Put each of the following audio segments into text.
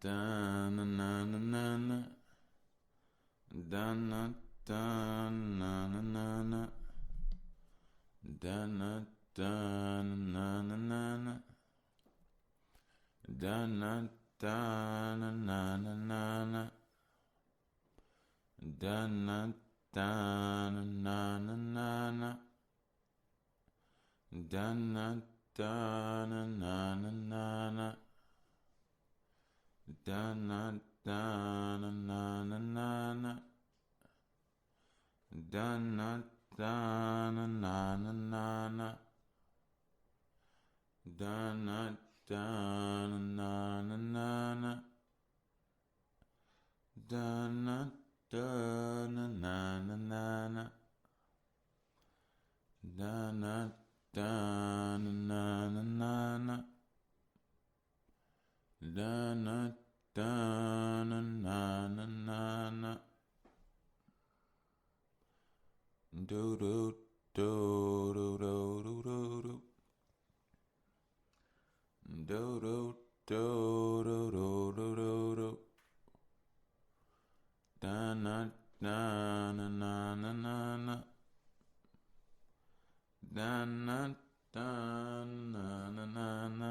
da na na na na na da na da na na na na da na da na na na na da na da na na na na na da na da na na na na na da na da na na na na na da na da na na na na na da na da na na na na na da na da na na na na na da na da na na na na na da na da na na na na na da na da na na na na na do do do do do do do do do do do do do do do da na da na na na na na da na da na na na na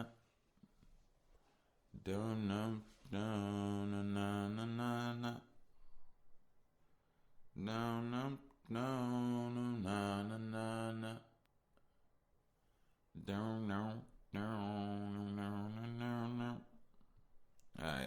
do na na na na na na no no no no na na na na no no no no no no no ay.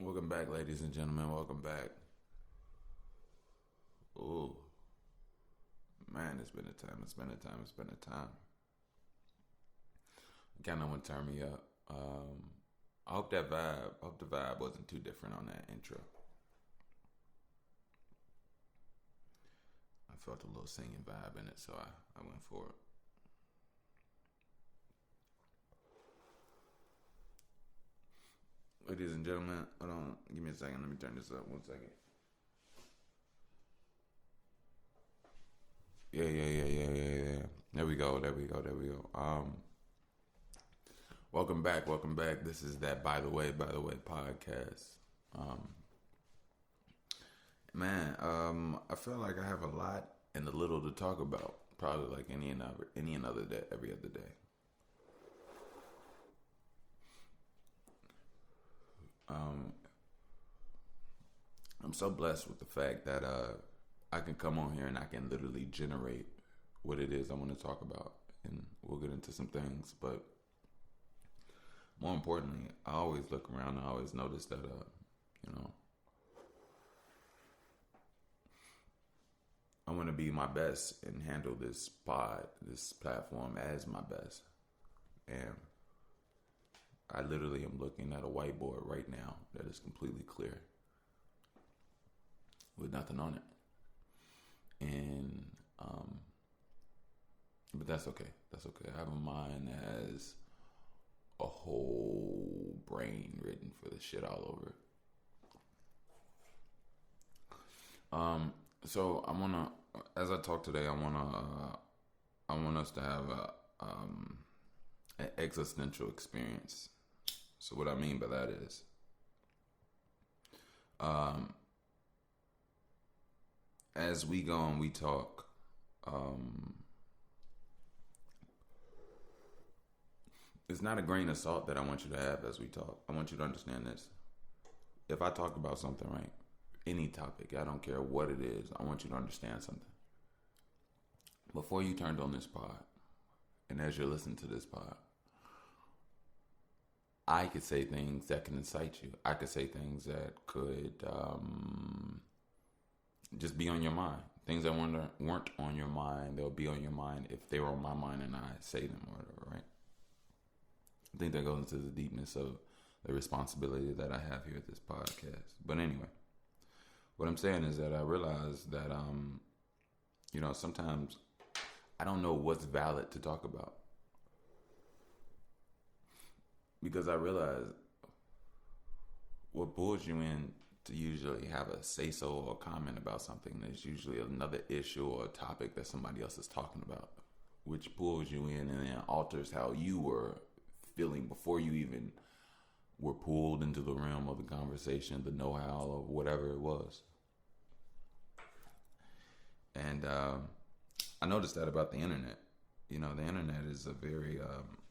Welcome back, ladies and gentlemen. Welcome back. Oh, man, it's been a time. It's been a time. It's been a time. Kind of want to turn me up. I hope that vibe. I hope the vibe wasn't too different on that intro. I felt a little singing vibe in it, so I went for it. Ladies and gentlemen, hold on. Give me a second. Let me turn this up. 1 second. Yeah. There we go. Welcome back. This is that By the Way podcast. I feel like I have a lot and a little to talk about. Probably like any another day, every other day. I'm so blessed with the fact that I can come on here and I can literally generate what it is I want to talk about, and we'll get into some things. But more importantly, I always look around and I always notice that I want to be my best and handle this platform as my best. And I literally am looking at a whiteboard right now that is completely clear with nothing on it. And, but that's okay. I have a mind that has a whole brain written for the shit all over it. So I wanna, as I talk today, I want us to have an existential experience. So what I mean by that is, as we go and we talk, it's not a grain of salt that I want you to have as we talk. I want you to understand this. If I talk about something, right, any topic, I don't care what it is, I want you to understand something. Before you turned on this pod, and as you're listening to this pod, I could say things that can incite you. I could say things that could just be on your mind. Things that weren't on your mind, they'll be on your mind if they were on my mind and I say them or whatever, right? I think that goes into the deepness of the responsibility that I have here at this podcast. But anyway, what I'm saying is that I realize that, sometimes I don't know what's valid to talk about. because I realized what pulls you in to usually have a say so or comment about something is usually another issue or a topic that somebody else is talking about, which pulls you in and then alters how you were feeling before you even were pulled into the realm of the conversation, the know-how, or whatever it was. And I noticed that about the internet. You know, the internet is a very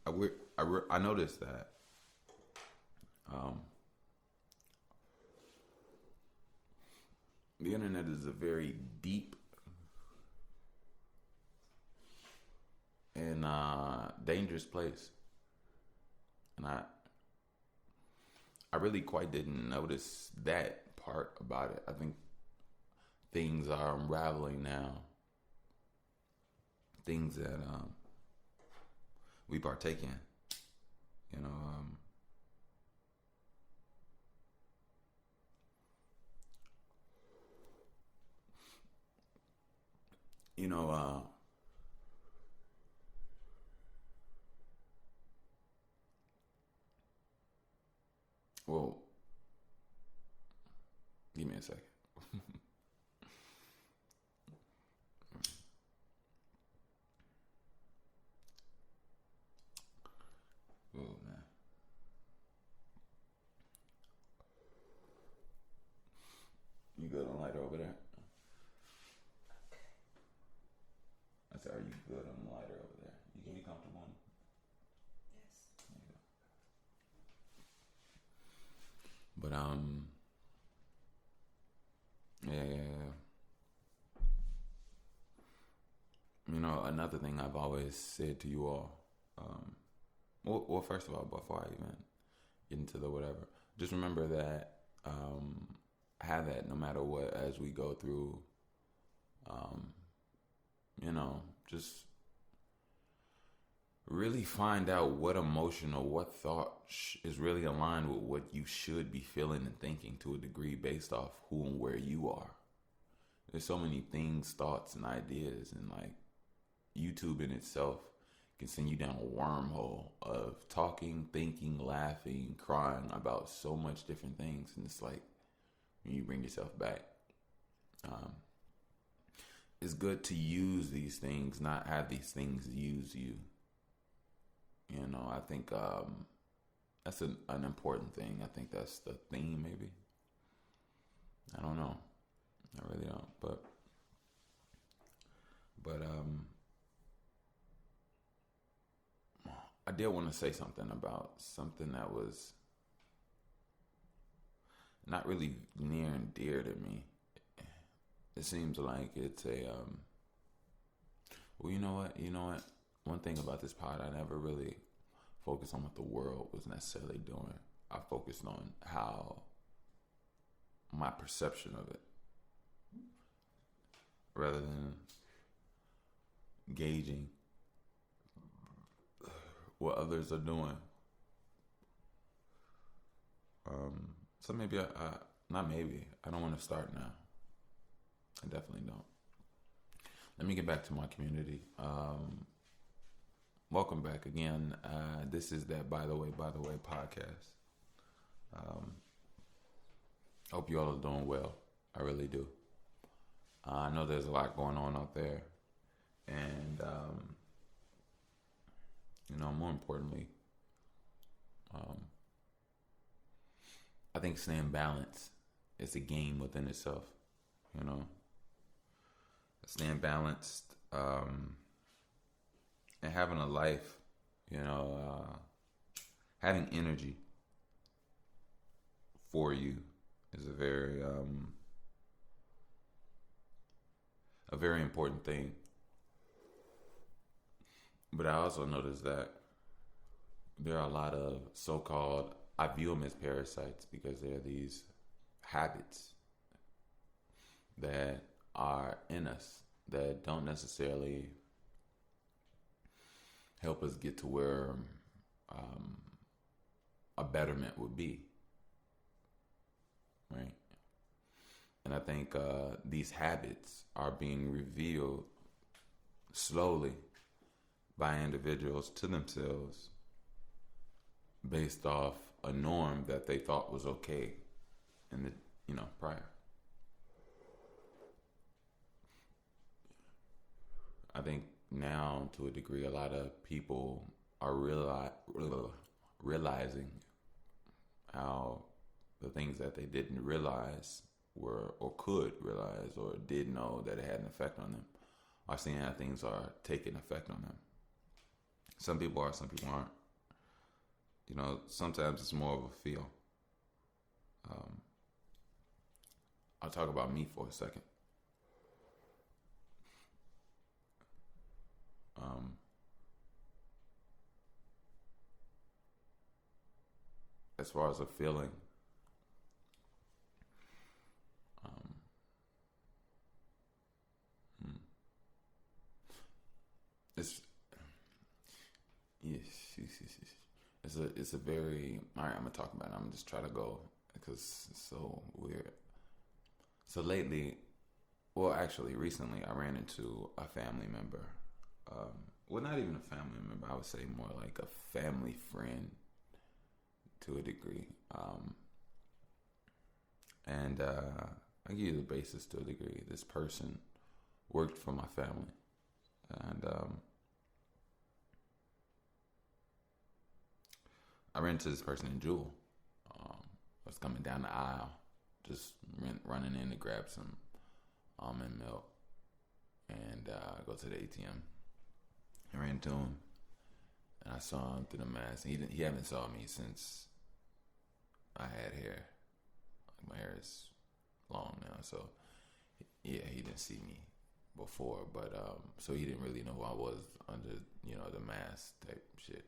I noticed that the internet is a very deep and dangerous place, and I really quite didn't notice that part about it. I think things are unraveling now. Things that we partake in, you know. You know, well, give me a second. Oh man, you good on lighter over there? I said, are you good on the lighter over there? You can be comfortable. Yes. But yeah. You know, another thing I've always said to you all, well, first of all, before I even get into the whatever, just remember that have that no matter what as we go through. You know, just really find out what emotion or what thought is really aligned with what you should be feeling and thinking to a degree based off who and where you are. There's so many things, thoughts, and ideas, and like YouTube in itself can send you down a wormhole of talking, thinking, laughing, crying about so much different things. And it's like when you bring yourself back, it's good to use these things, not have these things use you. You know, I think that's an important thing. I think that's the theme, maybe. I don't know. I really don't. But I did want to say something about something that was not really near and dear to me. It seems like it's a well, you know what? One thing about this pod, I never really focused on what the world was necessarily doing. I focused on how my perception of it, rather than gauging what others are doing. So maybe not maybe. I don't want to start now. I definitely don't. Let me get back to my community. Welcome back again. This is that By the Way podcast. Hope you all are doing well. I really do. I know there's a lot going on out there. And, more importantly, I think staying balanced is a game within itself. You know, staying balanced and having a life, having energy for you is a very important thing. But I also noticed that there are a lot of so-called, I view them as parasites because they're these habits that are in us that don't necessarily help us get to where a betterment would be, right? And I think these habits are being revealed slowly by individuals to themselves based off a norm that they thought was okay in the prior. I think now, to a degree, a lot of people are realizing how the things that they didn't realize were, or could realize, or did know that it had an effect on them, are seeing how things are taking effect on them. Some people are, some people aren't. Sometimes it's more of a feel. I'll talk about me for a second. As far as a feeling, it's yes, yes, yes, yes. It's a very, all right. I'm gonna talk about it. I'm gonna just try to go because it's so weird. So lately, well, actually, recently, I ran into a family member. Well, not even a family member. I would say more like a family friend to a degree. And I give you the basis to a degree. This person worked for my family, and I ran into this person in Jewel. I was coming down the aisle, just running in to grab some almond milk, and go to the ATM. I ran into him, and I saw him through the mask. He haven't saw me since I had hair. Like, my hair is long now, so yeah, he didn't see me before, but so he didn't really know who I was under the mask type shit,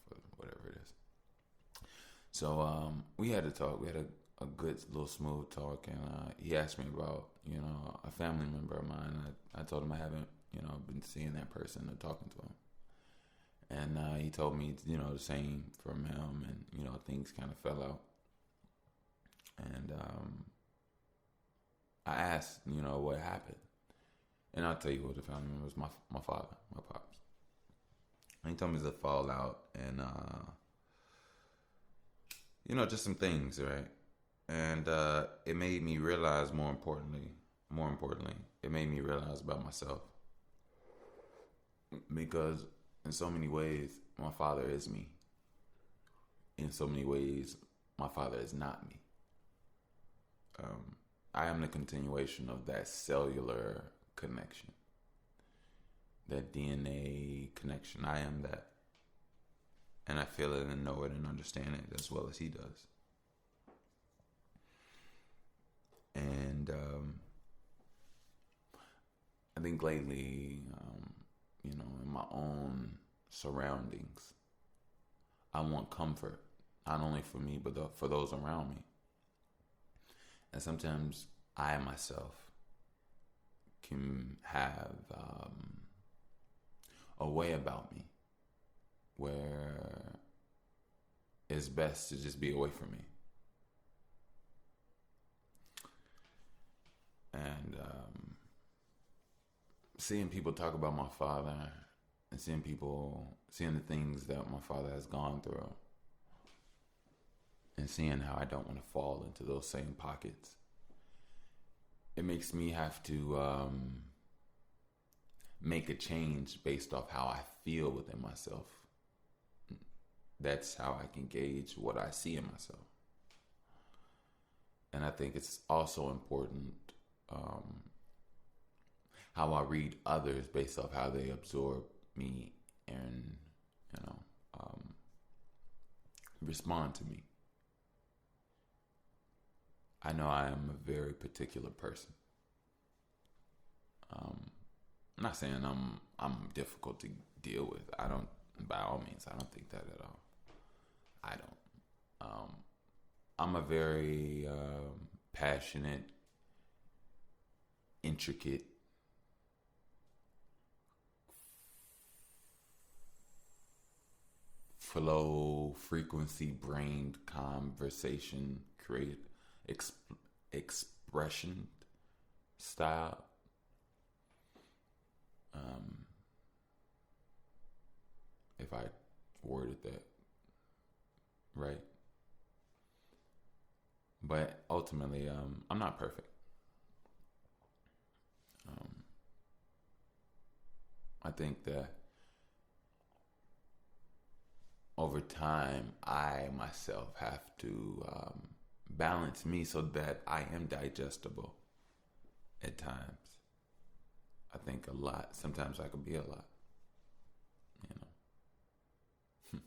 for whatever it is. So we had to talk. We had a good little smooth talk, and he asked me about a family member of mine. I told him I haven't been seeing that person or talking to him, and he told me the same from him, and things kind of fell out. And I asked what happened, and I'll tell you what the family member was. My father, my pops. And he told me it's a fallout, and just some things, right? And it made me realize, more importantly, it made me realize about myself. Because in so many ways, my father is me. In so many ways, my father is not me. I am the continuation of that cellular connection, that DNA connection. I am that. And I feel it and know it and understand it as well as he does. And I think lately, in my own surroundings, I want comfort, not only for me, but for those around me. And sometimes I myself can have a way about me where it's best to just be away from me. And seeing people talk about my father, and seeing the things that my father has gone through, and seeing how I don't want to fall into those same pockets, it makes me have to make a change based off how I feel within myself. That's how I can gauge what I see in myself. And I think it's also important how I read others based off how they absorb me and respond to me. I know I am a very particular person. I'm not saying I'm difficult to deal with. I don't, by all means, I don't think that at all. I don't. I'm a very passionate, intricate, flow, frequency, brained conversation, expression style. If I worded that right? But ultimately, I'm not perfect. Um, I think that over time, I myself have to balance me so that I am digestible at times. I think a lot. Sometimes I can be a lot, you know.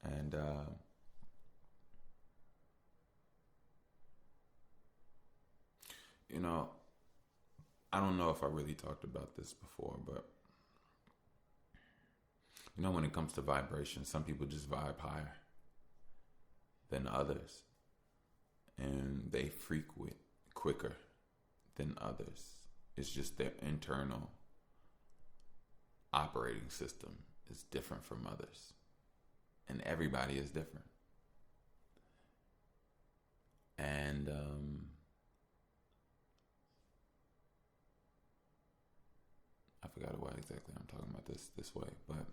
And you know, I don't know if I really talked about this before, but when it comes to vibration, some people just vibe higher than others, and they frequent quicker than others. It's just their internal operating system is different from others, and everybody is different. And I forgot why exactly I'm talking about this way, but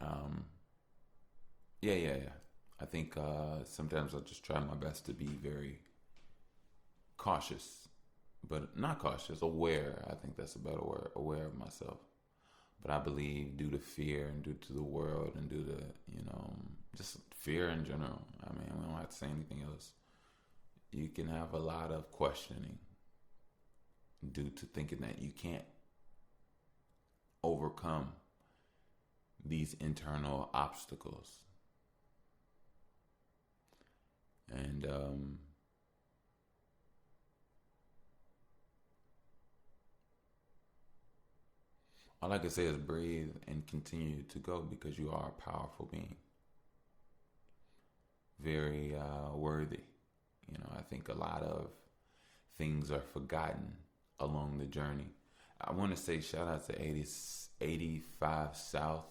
um, yeah. I think sometimes I just try my best to be very cautious, but not cautious, aware. I think that's a better word, aware of myself. But I believe due to fear and due to the world and due to, just fear in general. I mean, we don't have to say anything else. You can have a lot of questioning due to thinking that you can't overcome these internal obstacles. And all I can say is breathe and continue to go because you are a powerful being, very worthy. I think a lot of things are forgotten along the journey. I want to say shout out to 85 South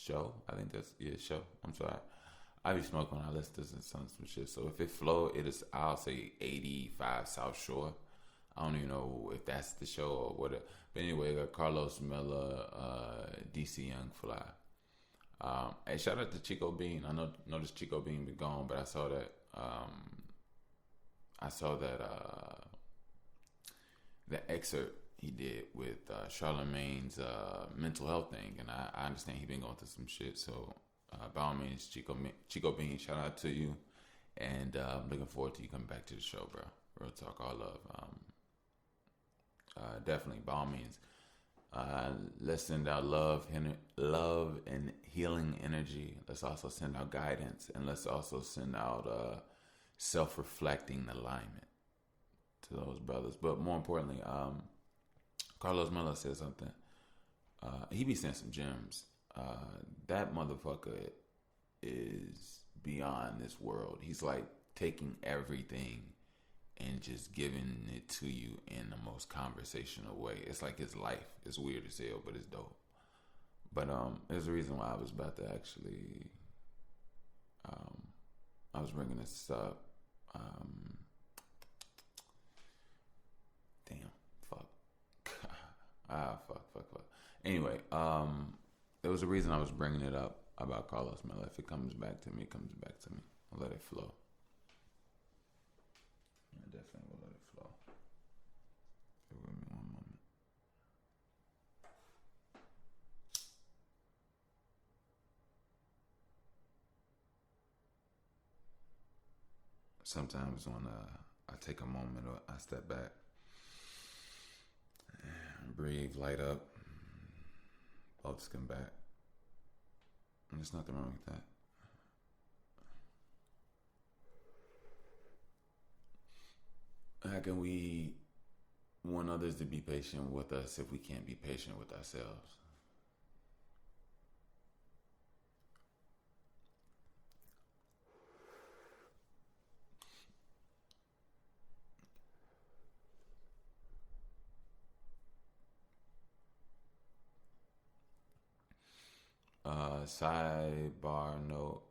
show. I think that's show. I'm sorry. I be smoking when I listen to some shit. So if it flow, I'll say 85 South Shore. I don't even know if that's the show or whatever. But anyway, got Carlos Miller, DC Young Fly. Hey, shout out to Chico Bean. I noticed Chico Bean be gone, but I saw that. The excerpt he did with Charlemagne's mental health thing, and I understand he been going through some shit. So by all means, Chico Bean, shout out to you, and I'm looking forward to you coming back to the show, bro. Real talk, all love. Definitely, by all means, let's send out love and healing energy. Let's also send out guidance, and let's also send out self-reflecting alignment to those brothers. But more importantly, Carlos Miller said something. He be saying some gems. That motherfucker is beyond this world. He's like taking everything and just giving it to you in the most conversational way. It's like his life. It's weird as hell, but it's dope. But there's a reason why I was about to actually, I was bringing this up. Damn, fuck. Fuck. Anyway, there was a reason I was bringing it up about Carlos Miller. If it comes back to me, it comes back to me. I'll let it flow. I definitely will let it flow. Give me one moment. Sometimes when I take a moment or I step back, breathe, light up, thoughts come back. And there's nothing wrong with that. How can we want others to be patient with us if we can't be patient with ourselves? Sidebar note,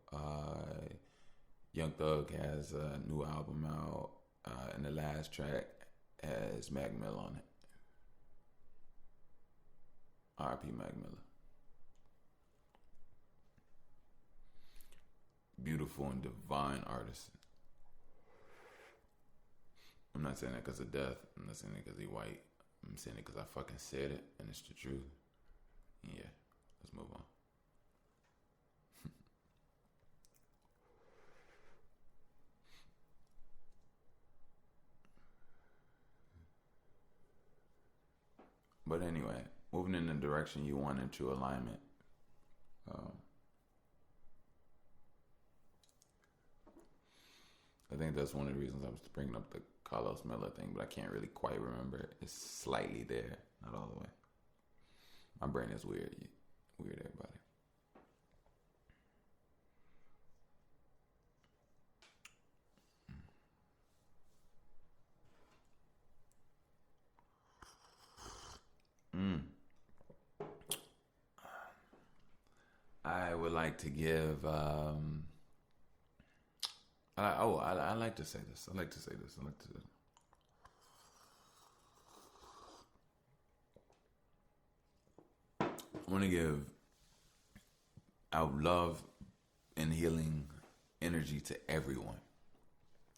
Young Thug has a new album out, and the last track has Mac Miller on it. R.I.P. Mac Miller. beautiful and divine artist. I'm not saying that because of death. I'm not saying that because he white. I'm saying it because I fucking said it and it's the truth. Yeah, let's move on. But anyway, moving in the direction you want into alignment. Um, I think that's one of the reasons I was bringing up the Carlos Miller thing, but I can't really quite remember. It's slightly there, not all the way. My brain is weird. Weird, everybody. I would like to give. I like to say this. I like to say this. I like to. I want to give out love and healing energy to everyone.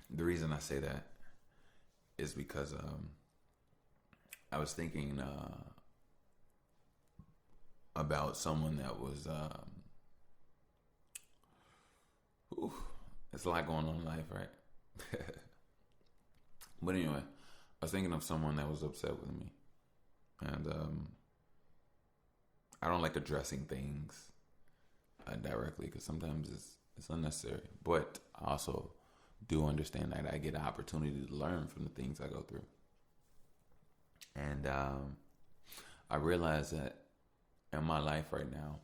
The reason I say that is because I was thinking about someone that was. It's a lot going on in life, right? But anyway, I was thinking of someone that was upset with me, and I don't like addressing things directly because sometimes it's unnecessary. But I also do understand that I get an opportunity to learn from the things I go through, and I realize that in my life right now,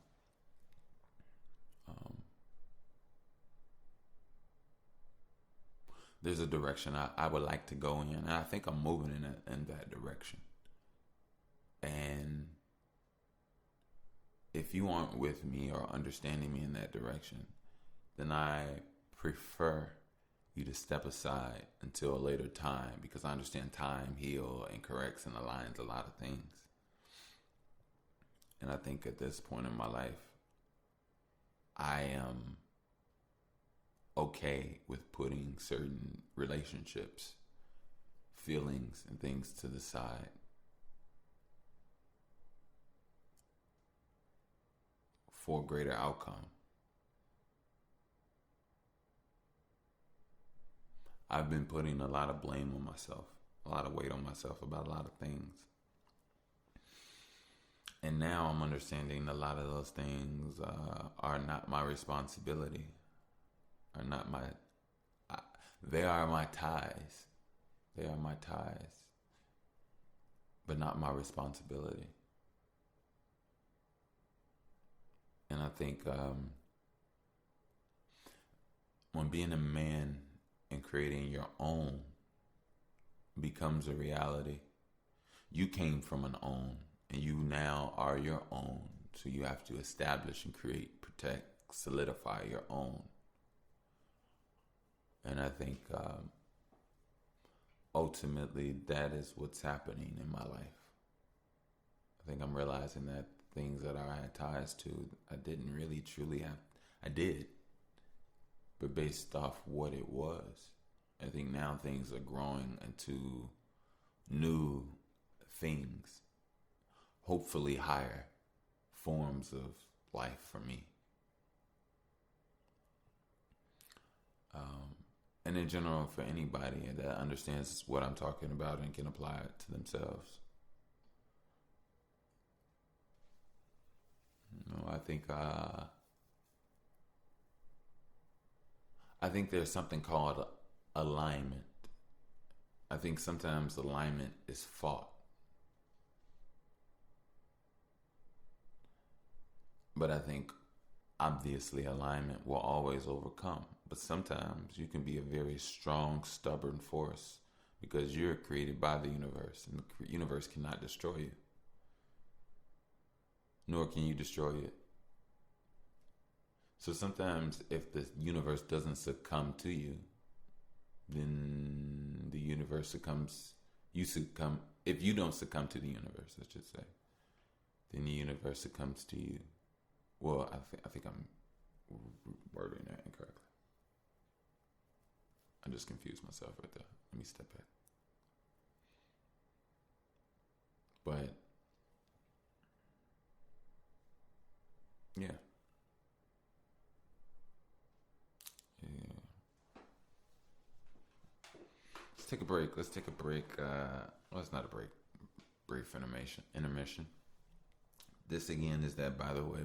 there's a direction I would like to go in, and I think I'm moving in that direction. And if you aren't with me or understanding me in that direction, then I prefer you to step aside until a later time, because I understand time heals and corrects and aligns a lot of things. And I think at this point in my life, I am okay with putting certain relationships, feelings, and things to the side for a greater outcome. I've been putting a lot of blame on myself, a lot of weight on myself about a lot of things. And now I'm understanding a lot of those things are not my responsibility. Are not my. They are my ties. They are my ties, but not my responsibility. And I think when being a man and creating your own becomes a reality, you came from an own, and you now are your own. So you have to establish and create, protect, solidify your own. And I think ultimately that is what's happening in my life. I think I'm realizing that things that I had ties to, I didn't really truly have. I did, but based off what it was. I think now things are growing into new things, hopefully higher forms of life for me. And in general, for anybody that understands what I'm talking about and can apply it to themselves. I think there's something called alignment. I think sometimes alignment is fought. But I think obviously alignment will always overcome. But sometimes you can be a very strong, stubborn force because you're created by the universe, and the universe cannot destroy you. Nor can you destroy it. So sometimes if the universe doesn't succumb to you, then the universe succumbs. You succumb. If you don't succumb to the universe, I should say, then the universe succumbs to you. Well, I think I'm wording that incorrectly. I just confused myself right there. Let me step back. But yeah, yeah. Let's take a break. Let's take a break. Well, it's not a break. Brief intermission. Intermission. This again is that by the way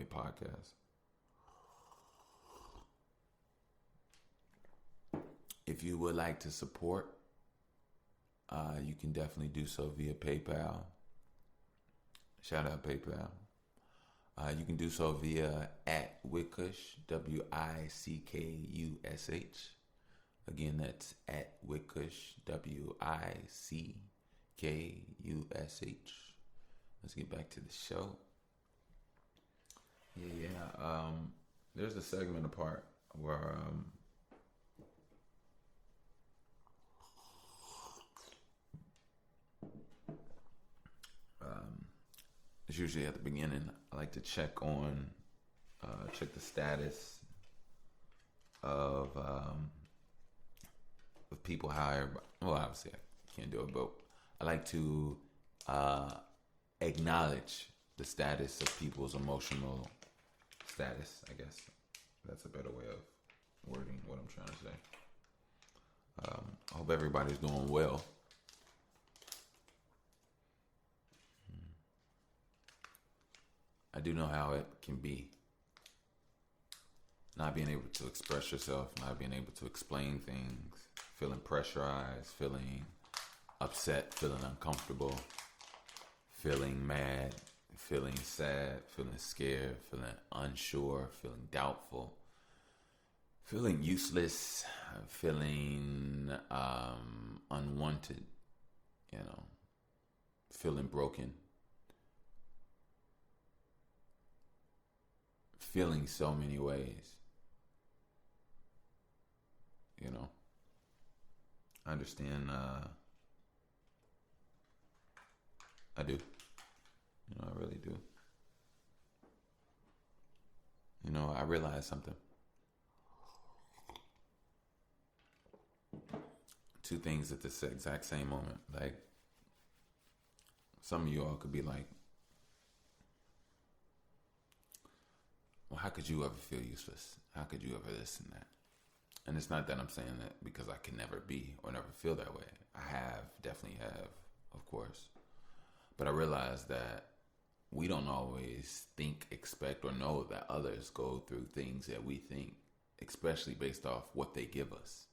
podcast. If you would like to support, you can definitely do so via PayPal. Shout out PayPal. You can do so via at Wickush, WICKUSH. Again, that's at Wickush, WICKUSH. Let's get back to the show. Yeah. There's a segment apart where it's usually at the beginning. I like to check the status of people. However, well, obviously I can't do it, but I like to acknowledge the status of people's emotional status. I guess that's a better way of wording what I'm trying to say. I hope everybody's doing well. I do know how it can be. Not being able to express yourself, not being able to explain things, feeling pressurized, feeling upset, feeling uncomfortable, feeling mad, feeling sad, feeling scared, feeling unsure, feeling doubtful, feeling useless, feeling unwanted, feeling broken. Feeling so many ways. I understand. I do. I really do. I realized something. Two things at this exact same moment. Like, some of you all could be like, well, how could you ever feel useless? How could you ever this and that? And it's not that I'm saying that because I can never be or never feel that way. I definitely have, of course. But I realize that we don't always think, expect, or know that others go through things that we think, especially based off what they give us.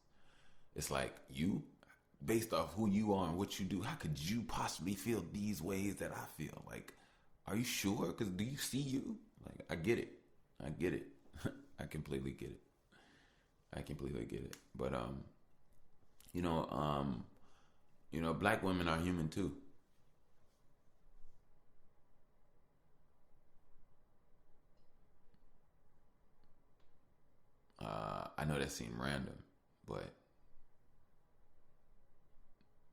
It's like, you, based off who you are and what you do, how could you possibly feel these ways that I feel? Like, are you sure? Because do you see you? Like, I get it. I completely get it. But black women are human too. I know that seemed random, but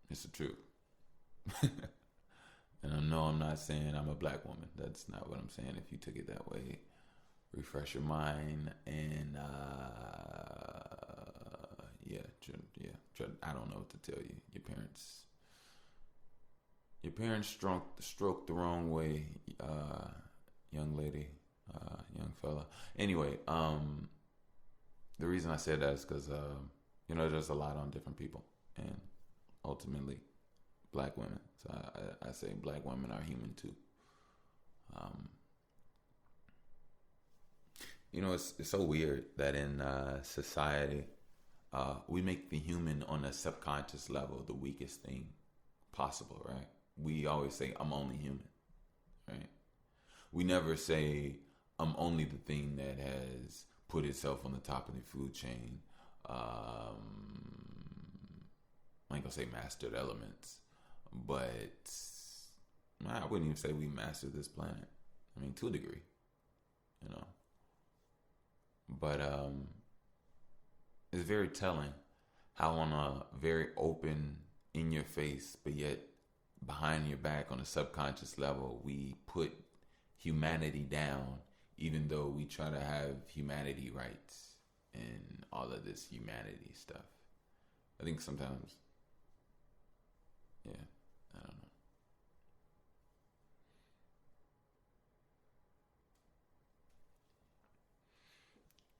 it's the truth. And I know I'm not saying I'm a black woman. That's not what I'm saying. If you took it that way, refresh your mind and I don't know what to tell you. Your parents stroked the wrong way, young lady, young fella. Anyway, the reason I said that is because there's a lot on different people, and ultimately, black women. So I say black women are human too. It's so weird that in society, we make the human on a subconscious level the weakest thing possible, right? We always say, I'm only human, right? We never say, I'm only the thing that has put itself on the top of the food chain. I ain't gonna say mastered elements, but I wouldn't even say we mastered this planet. I mean, to a degree, But it's very telling how on a very open, in your face, but yet behind your back on a subconscious level, we put humanity down, even though we try to have humanity rights and all of this humanity stuff. I think sometimes, yeah, I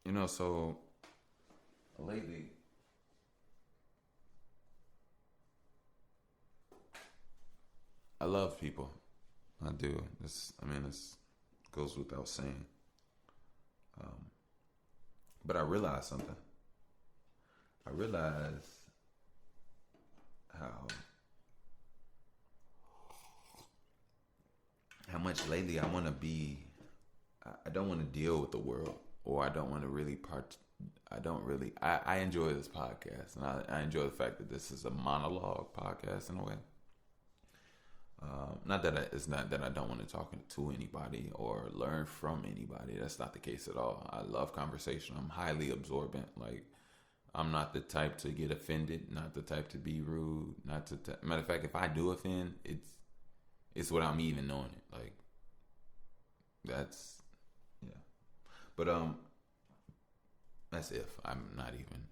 don't know. So lately, I love people. I do. This goes without saying. Um, but I realized something. I realized how much lately I want to be. I don't want to deal with the world, or I don't want to really part. I don't really. I enjoy this podcast, and I enjoy the fact that this is a monologue podcast in a way. Not that it's not that I don't want to talk to anybody or learn from anybody. That's not the case at all. I love conversation. I'm highly absorbent. Like, I'm not the type to get offended. Not the type to be rude. Not to matter of fact, if I do offend, it's without me even knowing it. Like, that's yeah. But that's if I'm not even.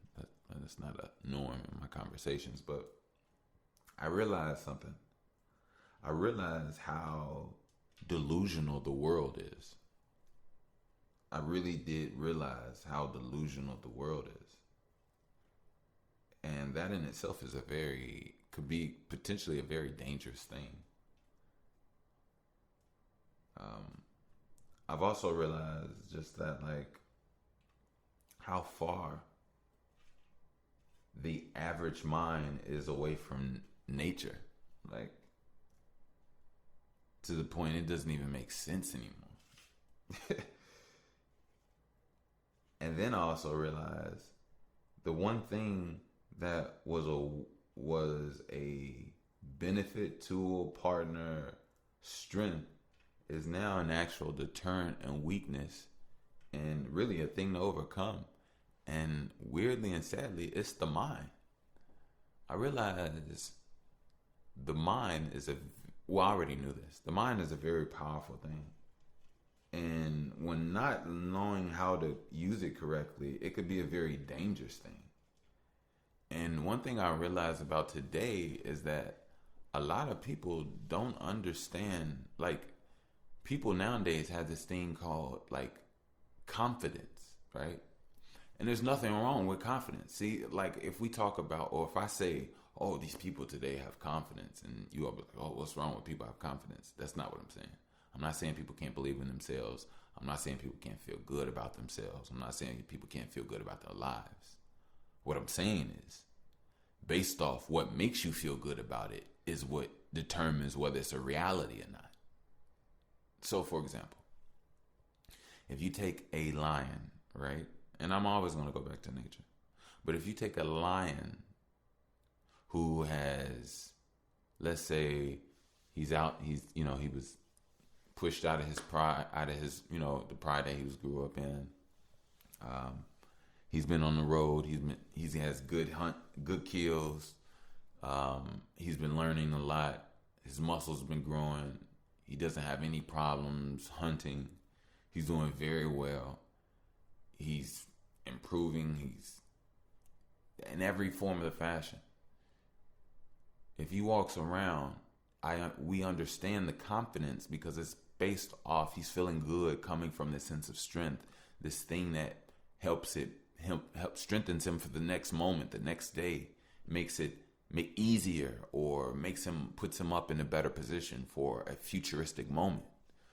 That's not a norm in my conversations. But I realized something. I realized how delusional the world is. I really did realize how delusional the world is. And that in itself could be potentially a very dangerous thing. I've also realized just that, like, how far the average mind is away from nature. Like, to the point it doesn't even make sense anymore. And then I also realized the one thing that was a benefit, tool, partner, strength is now an actual deterrent and weakness, and really a thing to overcome. And weirdly and sadly, it's the mind. I realize the mind is I already knew this. The mind is a very powerful thing. And when not knowing how to use it correctly, it could be a very dangerous thing. And one thing I realized about today is that a lot of people don't understand, like, people nowadays have this thing called, like, confidence, right? And there's nothing wrong with confidence. See, like, if we talk about, or if I say, oh, these people today have confidence, and you are like, oh, what's wrong with people have confidence? That's not what I'm saying. I'm not saying people can't believe in themselves. I'm not saying people can't feel good about themselves. I'm not saying people can't feel good about their lives. What I'm saying is, based off what makes you feel good about it is what determines whether it's a reality or not. So, for example, if you take a lion, right? And I'm always going to go back to nature. But if you take a lion who has, let's say, he was pushed out of his pride, the pride that grew up in. He's been on the road. He has good kills. He's been learning a lot. His muscles have been growing. He doesn't have any problems hunting. He's doing very well. He's improving. He's in every form of the fashion. If he walks around, we understand the confidence because it's based off he's feeling good, coming from this sense of strength, this thing that helps strengthens him for the next moment, the next day, makes it easier, or puts him up in a better position for a futuristic moment.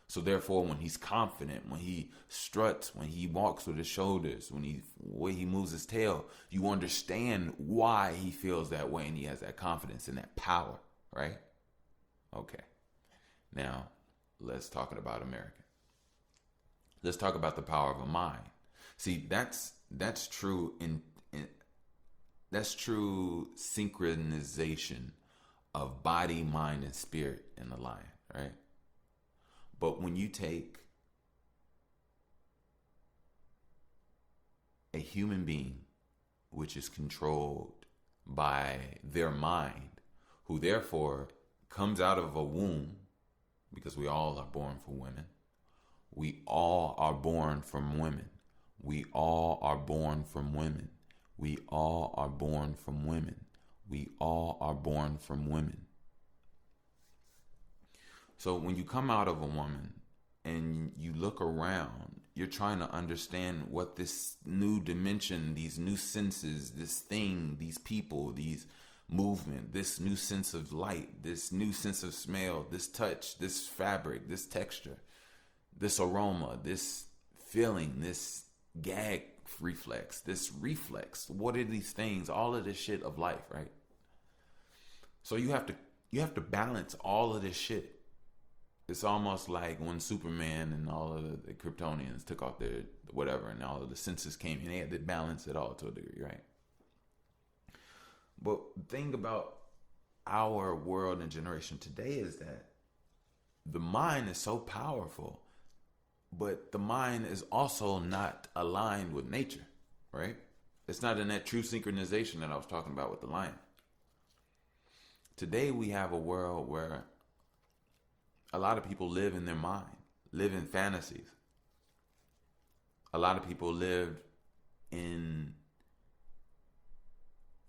So therefore, when he's confident, when he struts, when he walks with his shoulders, way he moves his tail, you understand why he feels that way, and he has that confidence and that power, right? Okay. Now, let's talk about America. Let's talk about the power of a mind. See, that's true that's true synchronization of body, mind, and spirit in the lion, right? But when you take a human being, which is controlled by their mind, who therefore comes out of a womb, because we all are born from women. We all are born from women. We all are born from women. We all are born from women. We all are born from women. So when you come out of a woman and you look around, you're trying to understand what this new dimension, these new senses, this thing, these people, these movement, this new sense of light, this new sense of smell, this touch, this fabric, this texture, this aroma, this feeling, this gag reflex, this reflex. What are these things? All of this shit of life, right? So you have to balance all of this shit. It's almost like when Superman and all of the Kryptonians took off their whatever and all of the senses came in, they had to balance it all to a degree, right? But the thing about our world and generation today is that the mind is so powerful, but the mind is also not aligned with nature, right? It's not in that true synchronization that I was talking about with the lion. Today we have a world where a lot of people live in their mind, live in fantasies. A lot of people live in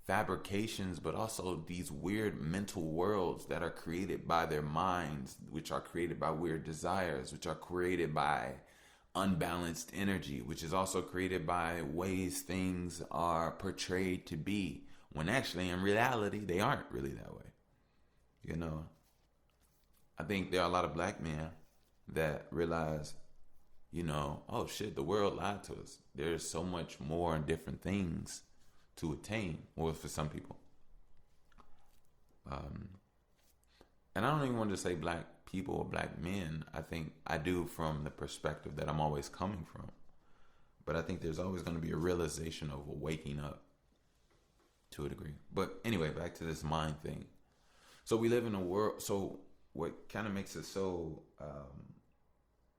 fabrications, but also these weird mental worlds that are created by their minds, which are created by weird desires, which are created by unbalanced energy, which is also created by ways things are portrayed to be, when actually in reality, they aren't really that way. You know, I think there are a lot of black men that realize, you know, oh shit, the world lied to us. There's so much more and different things to attain, or for some people. And I don't even want to say black people or black men. I think I do from the perspective that I'm always coming from. But I think there's always going to be a realization of waking up to a degree. But anyway, back to this mind thing. So we live in a world. So what kind of makes it so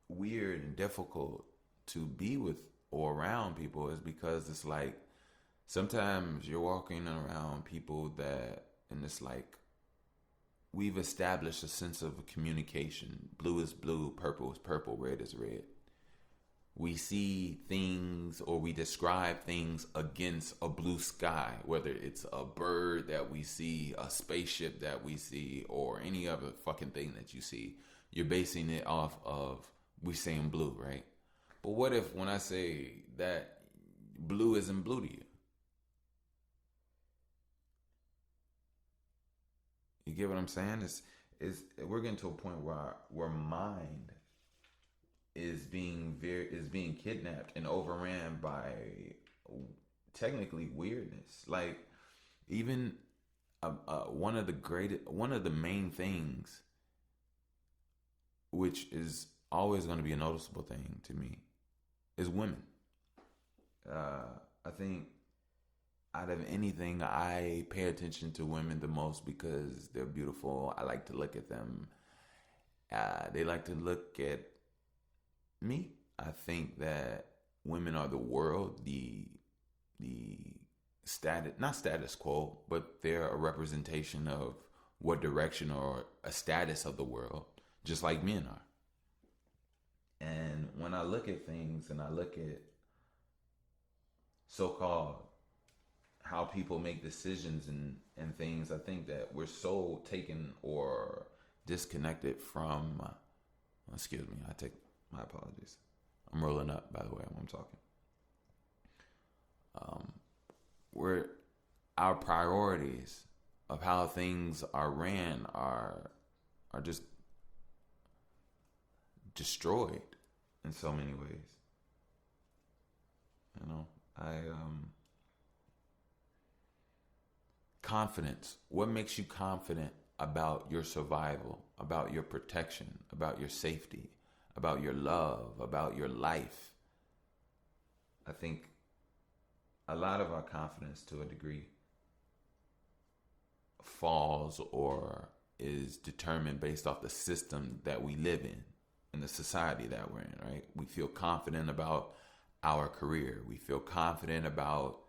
weird and difficult to be with or around people is because it's like sometimes you're walking around people that, and it's like we've established a sense of communication. Blue is blue, purple is purple, red is red. We see things or we describe things against a blue sky, whether it's a bird that we see, a spaceship that we see, or any other fucking thing that you see. You're basing it off of, we saying blue, right? But what if when I say that blue isn't blue to you? You get what I'm saying? We're getting to a point where mind is being kidnapped and overran by technically weirdness. Like even one of the main things, which is always going to be a noticeable thing to me, is women. I think out of anything, I pay attention to women the most because they're beautiful. I like to look at them. They like to look at me. I think that women are the world, the not status quo, but they're a representation of what direction or a status of the world, just like men are. And when I look at things and I look at so-called how people make decisions and things, I think that we're so taken or disconnected from, excuse me, I take my apologies. I'm rolling up, by the way, when I'm talking. Where our priorities of how things are ran are just destroyed in so many ways. You know, confidence. What makes you confident about your survival, about your protection, about your safety, about your love, about your life? I think a lot of our confidence to a degree falls or is determined based off the system that we live in the society that we're in, right? We feel confident about our career. We feel confident about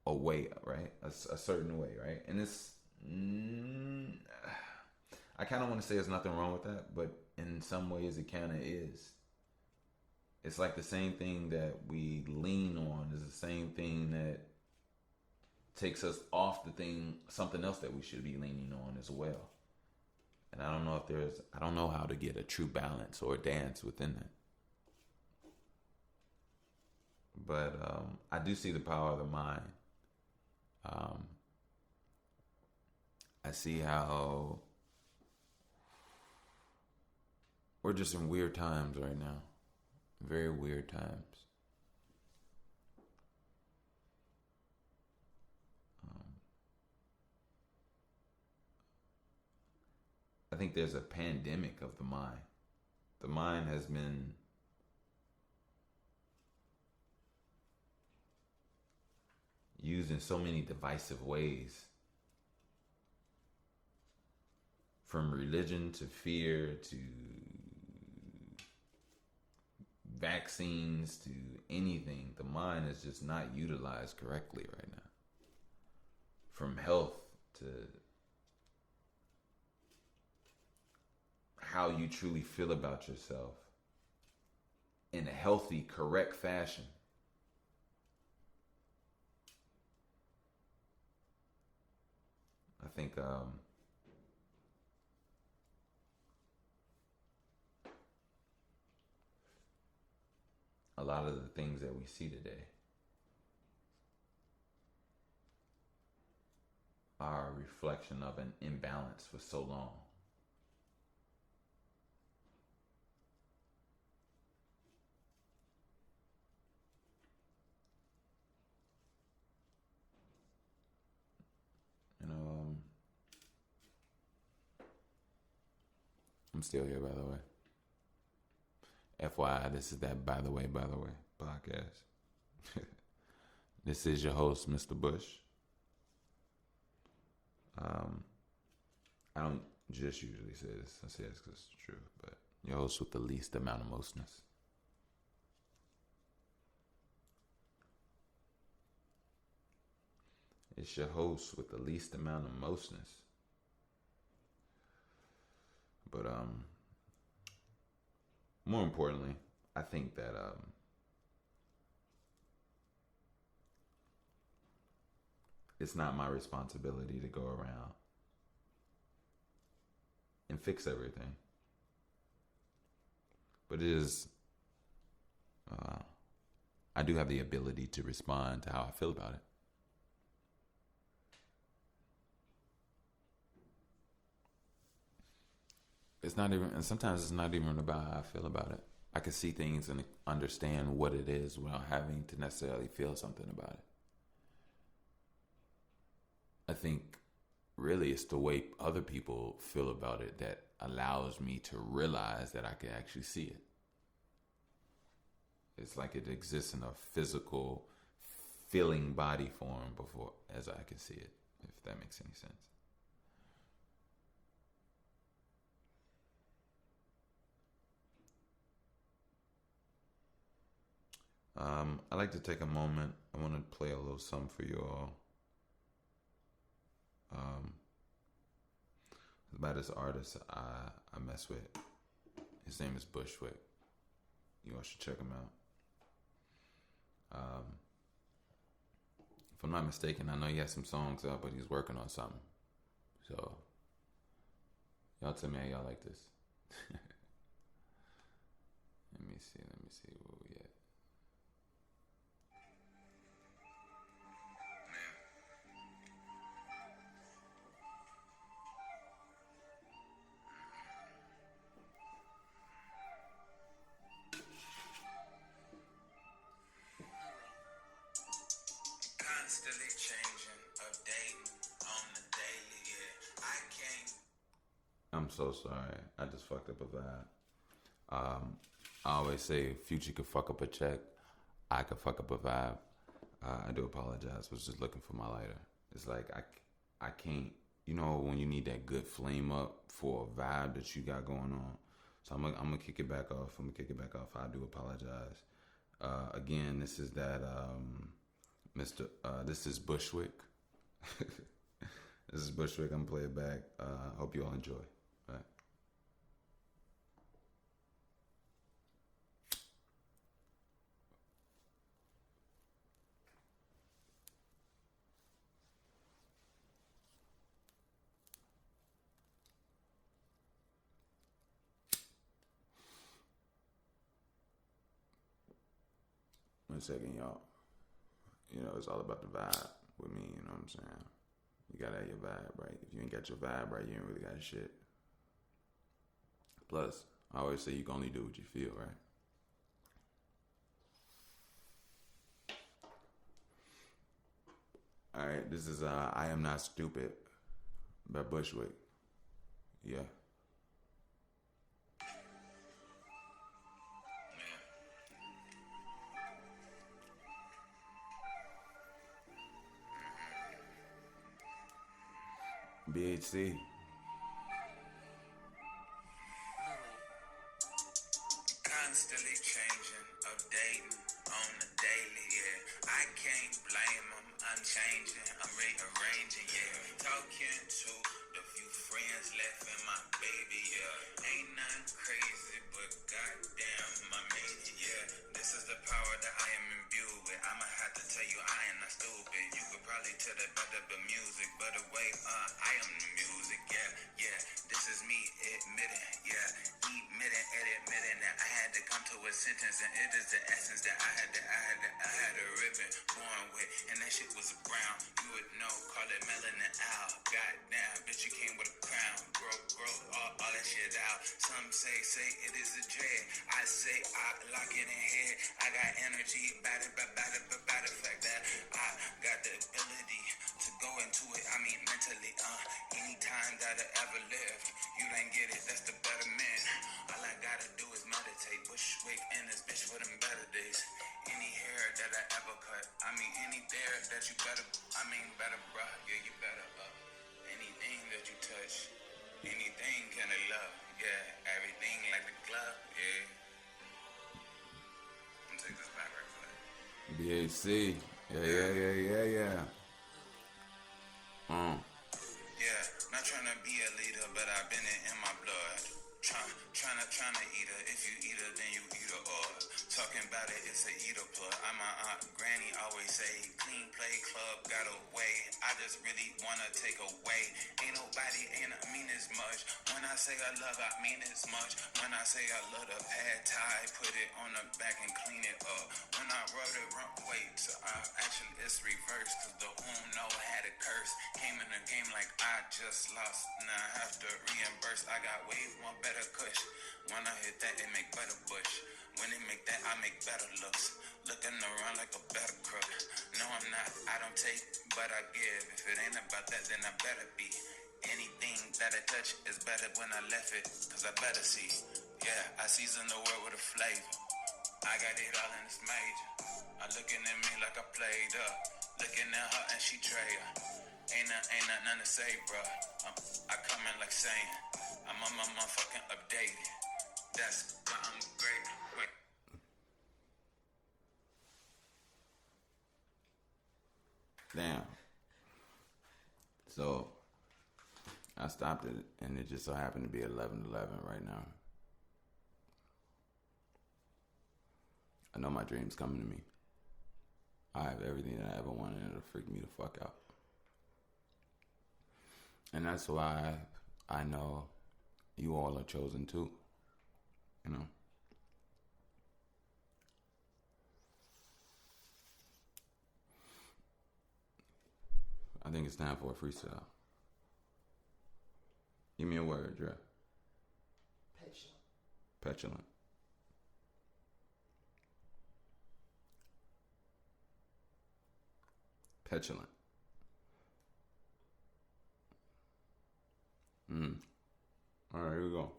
a way, right? A certain way, right? And it's, I kind of want to say there's nothing wrong with that, but in some ways it kind of is. It's like the same thing that we lean on is the same thing that takes us off the thing, something else that we should be leaning on as well. And I don't know how to get a true balance or dance within that. But I do see the power of the mind. I see how we're just in weird times right now. Very weird times. I think there's a pandemic of the mind. The mind has been used in so many divisive ways, from religion to fear to vaccines to anything. The mind is just not utilized correctly right now. From health to how you truly feel about yourself in a healthy, correct fashion. I think a lot of the things that we see today are a reflection of an imbalance for so long. I'm still here, by the way. FYI, this is that by the way podcast. This is your host, Mr. Bush. I don't just usually say this. I say this because it's true, but your host with the least amount of mostness. It's your host with the least amount of mostness. But more importantly, I think that it's not my responsibility to go around and fix everything. But it is, I do have the ability to respond to how I feel about it. It's not even, and sometimes it's not even about how I feel about it. I can see things and understand what it is without having to necessarily feel something about it. I think really it's the way other people feel about it that allows me to realize that I can actually see it. It's like it exists in a physical, feeling body form before as I can see it, if that makes any sense. I like to take a moment. I want to play a little something for you all. By this artist I mess with. His name is Bushwick. You all should check him out. If I'm not mistaken, I know he has some songs out, but he's working on something. So, y'all tell me how y'all like this. Let me see where we at. Constantly changing, updating on the daily, yeah. I can't. I'm so sorry. I just fucked up a vibe. I always say Future could fuck up a check. I could fuck up a vibe. I do apologize. I was just looking for my lighter. It's like I can't. You know when you need that good flame up for a vibe that you got going on. So I'm gonna kick it back off. I do apologize. Again, this is that this is Bushwick. This is Bushwick. I'm gonna play it back. Hope you all enjoy. All right. a second, y'all. You know, it's all about the vibe with me, you know what I'm saying? You gotta have your vibe right. If you ain't got your vibe right, you ain't really got shit. Plus, I always say you can only do what you feel, right? Alright, this is I Am Not Stupid by Bushwick. Yeah. BHC. Constantly changing, updating on the daily, yeah. I can't blame them, I'm changing, I'm rearranging, yeah. Talking to the few friends left in my baby, yeah. Ain't nothing crazy, but goddamn, I made it, yeah. This is the power that I am imbued with. I'ma have to tell you, I am not stupid. You could probably tell that by the music, but the way I am the music, yeah, yeah. This is me admitting, yeah. Admitting that I had to come to a sentence, and it is the essence that I had a ribbon born with, and that shit was brown. You would know, call it melanin owl. Goddamn, bitch, you came with a crown. Grow all that shit out. Some say it is a dread. I say I lock it in head. I got energy, by the fact that I got the ability to go into it. I mean mentally, anytime that I ever lived, you didn't get it. That's the better man. All I gotta do is meditate. Bushwick in this bitch for them better days. Any hair that I ever cut, I mean any there that you better, better, bruh. Yeah, you better anything that you touch, anything can I love. Yeah, everything like the glove. Yeah. I'm gonna take this back right quick. BHC. Yeah. Yeah, not trying to be a leader, but I've been in my blood. Trying to eat her. If you eat her, then you eat her all. Talking about it, it's a eater plug. My aunt Granny always say, clean play club got away. I just really wanna take away. Ain't nobody mean as much. When I say I love, I mean as much. When I say I love the pad thai, put it on the back and clean it up. When I wrote it wrong, wait, so actually it's reversed. Cause the know had a curse. Came in the game like I just lost. Now I have to reimburse. I got way more better kush. When I hit that, it make better bush. When it make that, I make better looks. Looking around like a better crook. No, I'm not. I don't take, but I give. If it ain't about that, then I better be. Anything that I touch is better when I left it. Cause I better see. Yeah, I season the world with a flavor. I got it all in this major. I looking at me like I played up. Looking at her and she trade. Ain't nothing to say, bruh. I come in like saying, I'm on my motherfucking updated. That's why I'm great. Wait. Damn. So I stopped it, and it just so happened to be 11:11 right now. I know my dream's coming to me. I have everything that I ever wanted, and it'll freak me the fuck out. And that's why I know you all are chosen too. You know? I think it's time for a freestyle. Give me a word, Dre. Petulant. Petulant. Petulant. All right, here we go.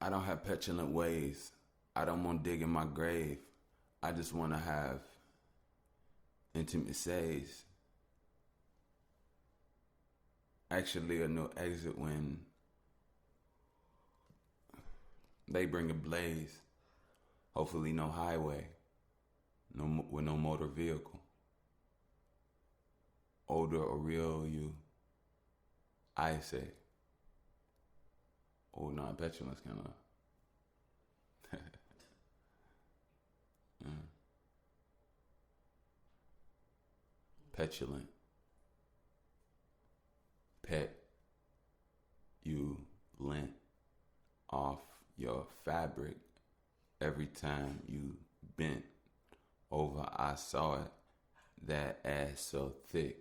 I don't have petulant ways. I don't want to dig in my grave. I just want to have intimacies. Actually, a no exit when they bring a blaze. Hopefully, no highway. No, with no motor vehicle. Older or real you, I say. Oh, no, petulance kind of. Petulant. pet you lint off your fabric every time you bent over. I saw it. That ass so thick,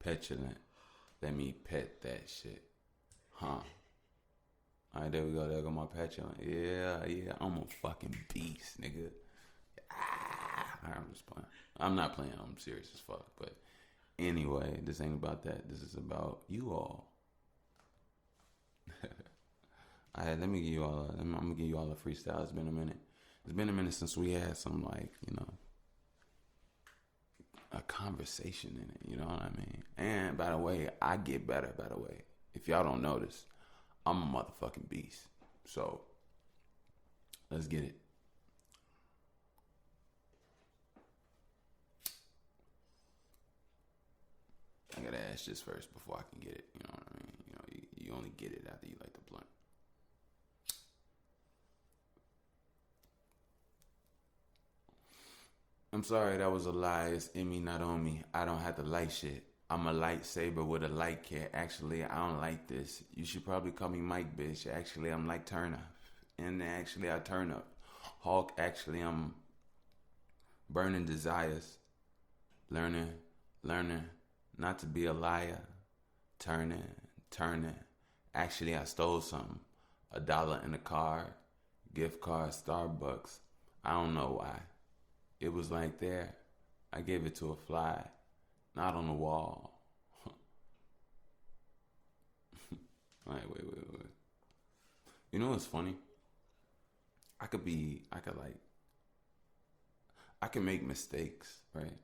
petulant. Let me pet that shit. Huh. Alright, there we go. There go my petulant. Yeah. I'm a fucking beast, nigga. I'm just playing. I'm not playing. I'm serious as fuck. But anyway, this ain't about that. This is about you all. Alright, let me give you all. I'm gonna give you all a freestyle. It's been a minute. It's been a minute since we had some, like, a conversation in it. You know what I mean? And by the way, I get better. By the way, if y'all don't notice, I'm a motherfucking beast. So let's get it. I gotta ask this first before I can get it. You know what I mean? You only get it after you light the blunt. I'm sorry, that was a lie. It's in me, not on me. I don't have to light shit. I'm a lightsaber with a light kit. Actually, I don't like this. You should probably call me Mike, bitch. Actually, I'm like Turner. And actually, I turn up. Hulk, actually, I'm burning desires. Learning not to be a liar. Turning. Actually, I stole something. $1 in a card. Gift card, Starbucks. I don't know why. It was like there. I gave it to a fly. Not on the wall. Wait. You know what's funny? I can make mistakes, right?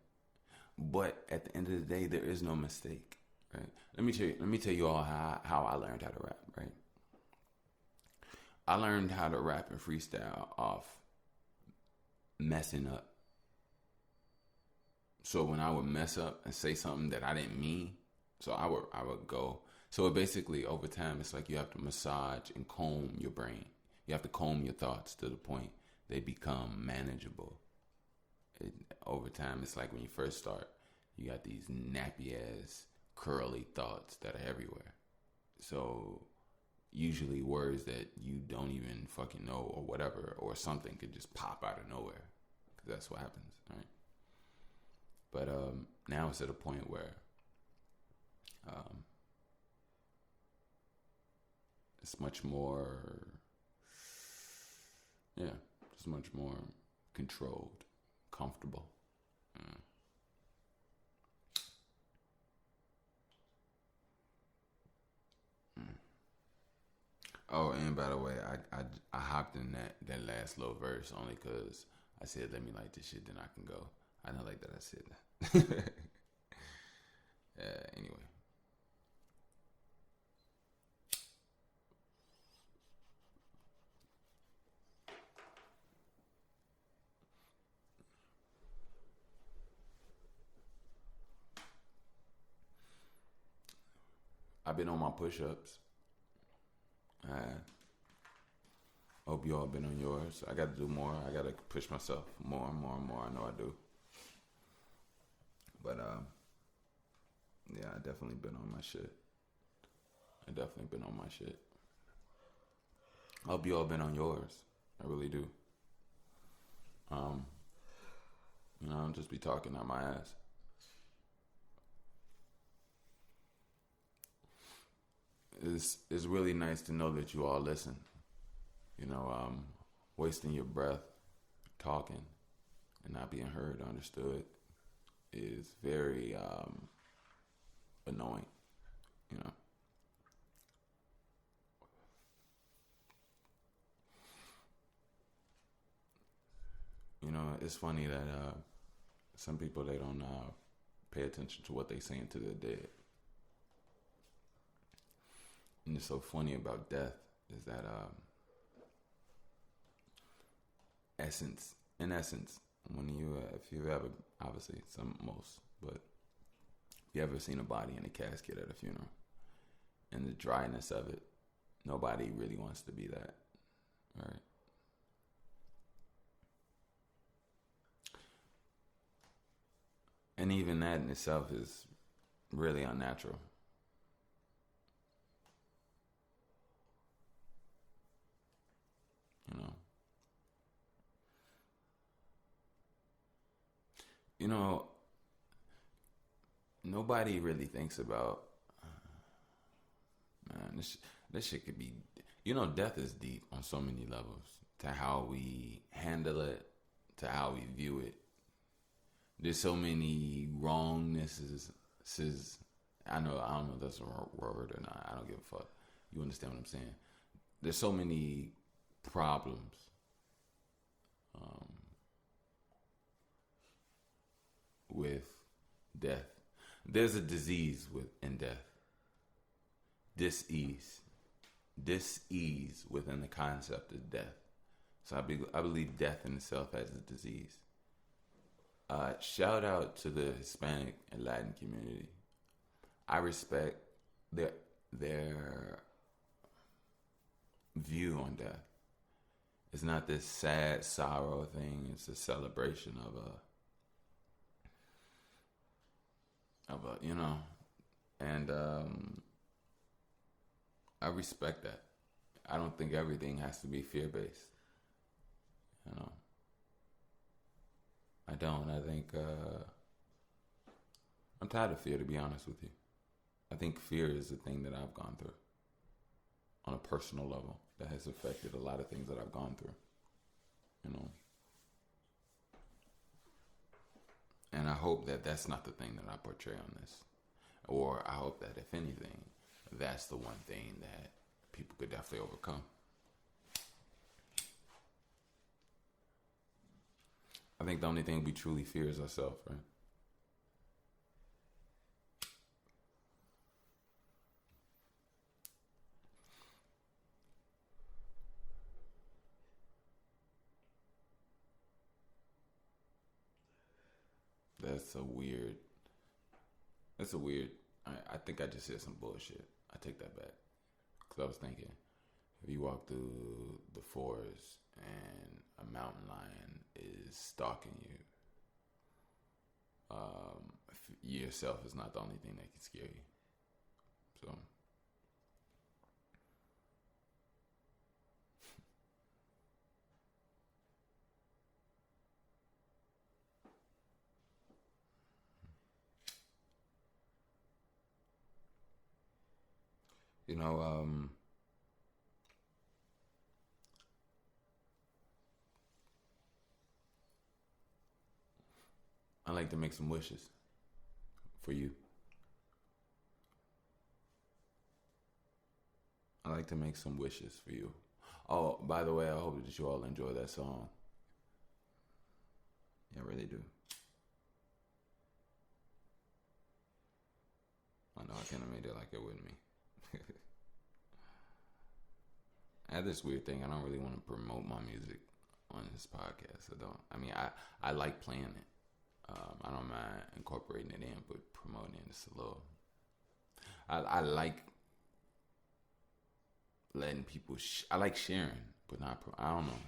But at the end of the day, there is no mistake, right? Let me tell you all how I learned how to rap, right? I learned how to rap and freestyle off messing up. So when I would mess up and say something that I didn't mean, so I would go. So basically, over time, it's like you have to massage and comb your brain. You have to comb your thoughts to the point they become manageable. Over time, it's like when you first start, you got these nappy ass curly thoughts that are everywhere. So usually words that you don't even fucking know or whatever, or something could just pop out of nowhere, because that's what happens, right? But now it's at a point where it's much more, it's much more controlled, comfortable. Oh, and by the way, I hopped in that last little verse only because I said, let me light this shit, then I can go. I don't like that I said that. Anyway. I've been on my push-ups. I hope you all been on yours. I got to do more. I got to push myself more and more and more. I know I do. But yeah, I definitely been on my shit. I hope you all been on yours. I really do. I'll just be talking out my ass. It's really nice to know that you all listen. Wasting your breath talking and not being heard, understood is very annoying. It's funny that some people, they don't pay attention to what they saying to their dead. And it's so funny about death is that in essence, when if you ever, obviously but if you ever seen a body in a casket at a funeral and the dryness of it, nobody really wants to be that, right? And even that in itself is really unnatural. You know, nobody really thinks about, man, this shit could be, death is deep on so many levels. To how we handle it, to how we view it. There's so many wrongnesses. I don't know if that's a word or not. I don't give a fuck. You understand what I'm saying? There's so many problems. With death. There's a disease in death. Dis-ease within the concept of death. So I believe death in itself has a disease. Shout out to the Hispanic and Latin community. I respect their view on death. It's not this sad sorrow thing. It's a celebration of a and I respect that. I don't think everything has to be fear-based. I don't. I think I'm tired of fear, to be honest with you. I think fear is a thing that I've gone through on a personal level that has affected a lot of things that I've gone through. And I hope that that's not the thing that I portray on this. Or I hope that, if anything, that's the one thing that people could definitely overcome. I think the only thing we truly fear is ourselves, right? That's a weird, I think I just said some bullshit. I take that back. Because I was thinking, if you walk through the forest and a mountain lion is stalking you, yourself is not the only thing that can scare you. So, I like to make some wishes for you. I like to make some wishes for you. Oh, by the way, I hope that you all enjoy that song. Yeah, I really do. I know I kind of made it like it with me. I have this weird thing. I don't really want to promote my music on this podcast. I like playing it. I don't mind incorporating it in, but promoting it is a little. I like letting people. I like sharing, but not. I don't know.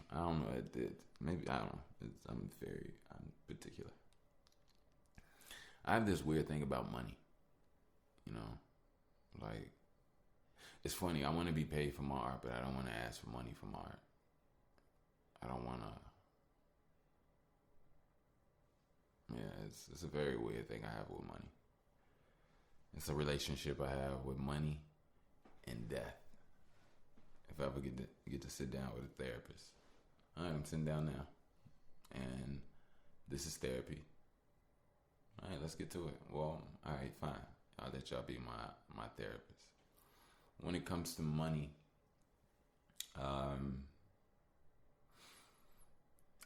Maybe I don't know. I'm particular. I have this weird thing about money. Like, it's funny. I want to be paid for my art, but I don't want to ask for money for my art. I don't want to. Yeah, it's a very weird thing I have with money. It's a relationship I have with money and death. If I ever get to sit down with a therapist. All right, I'm sitting down now. And this is therapy. All right, let's get to it. Well, all right, fine. I'll let y'all be my therapist. When it comes to money, I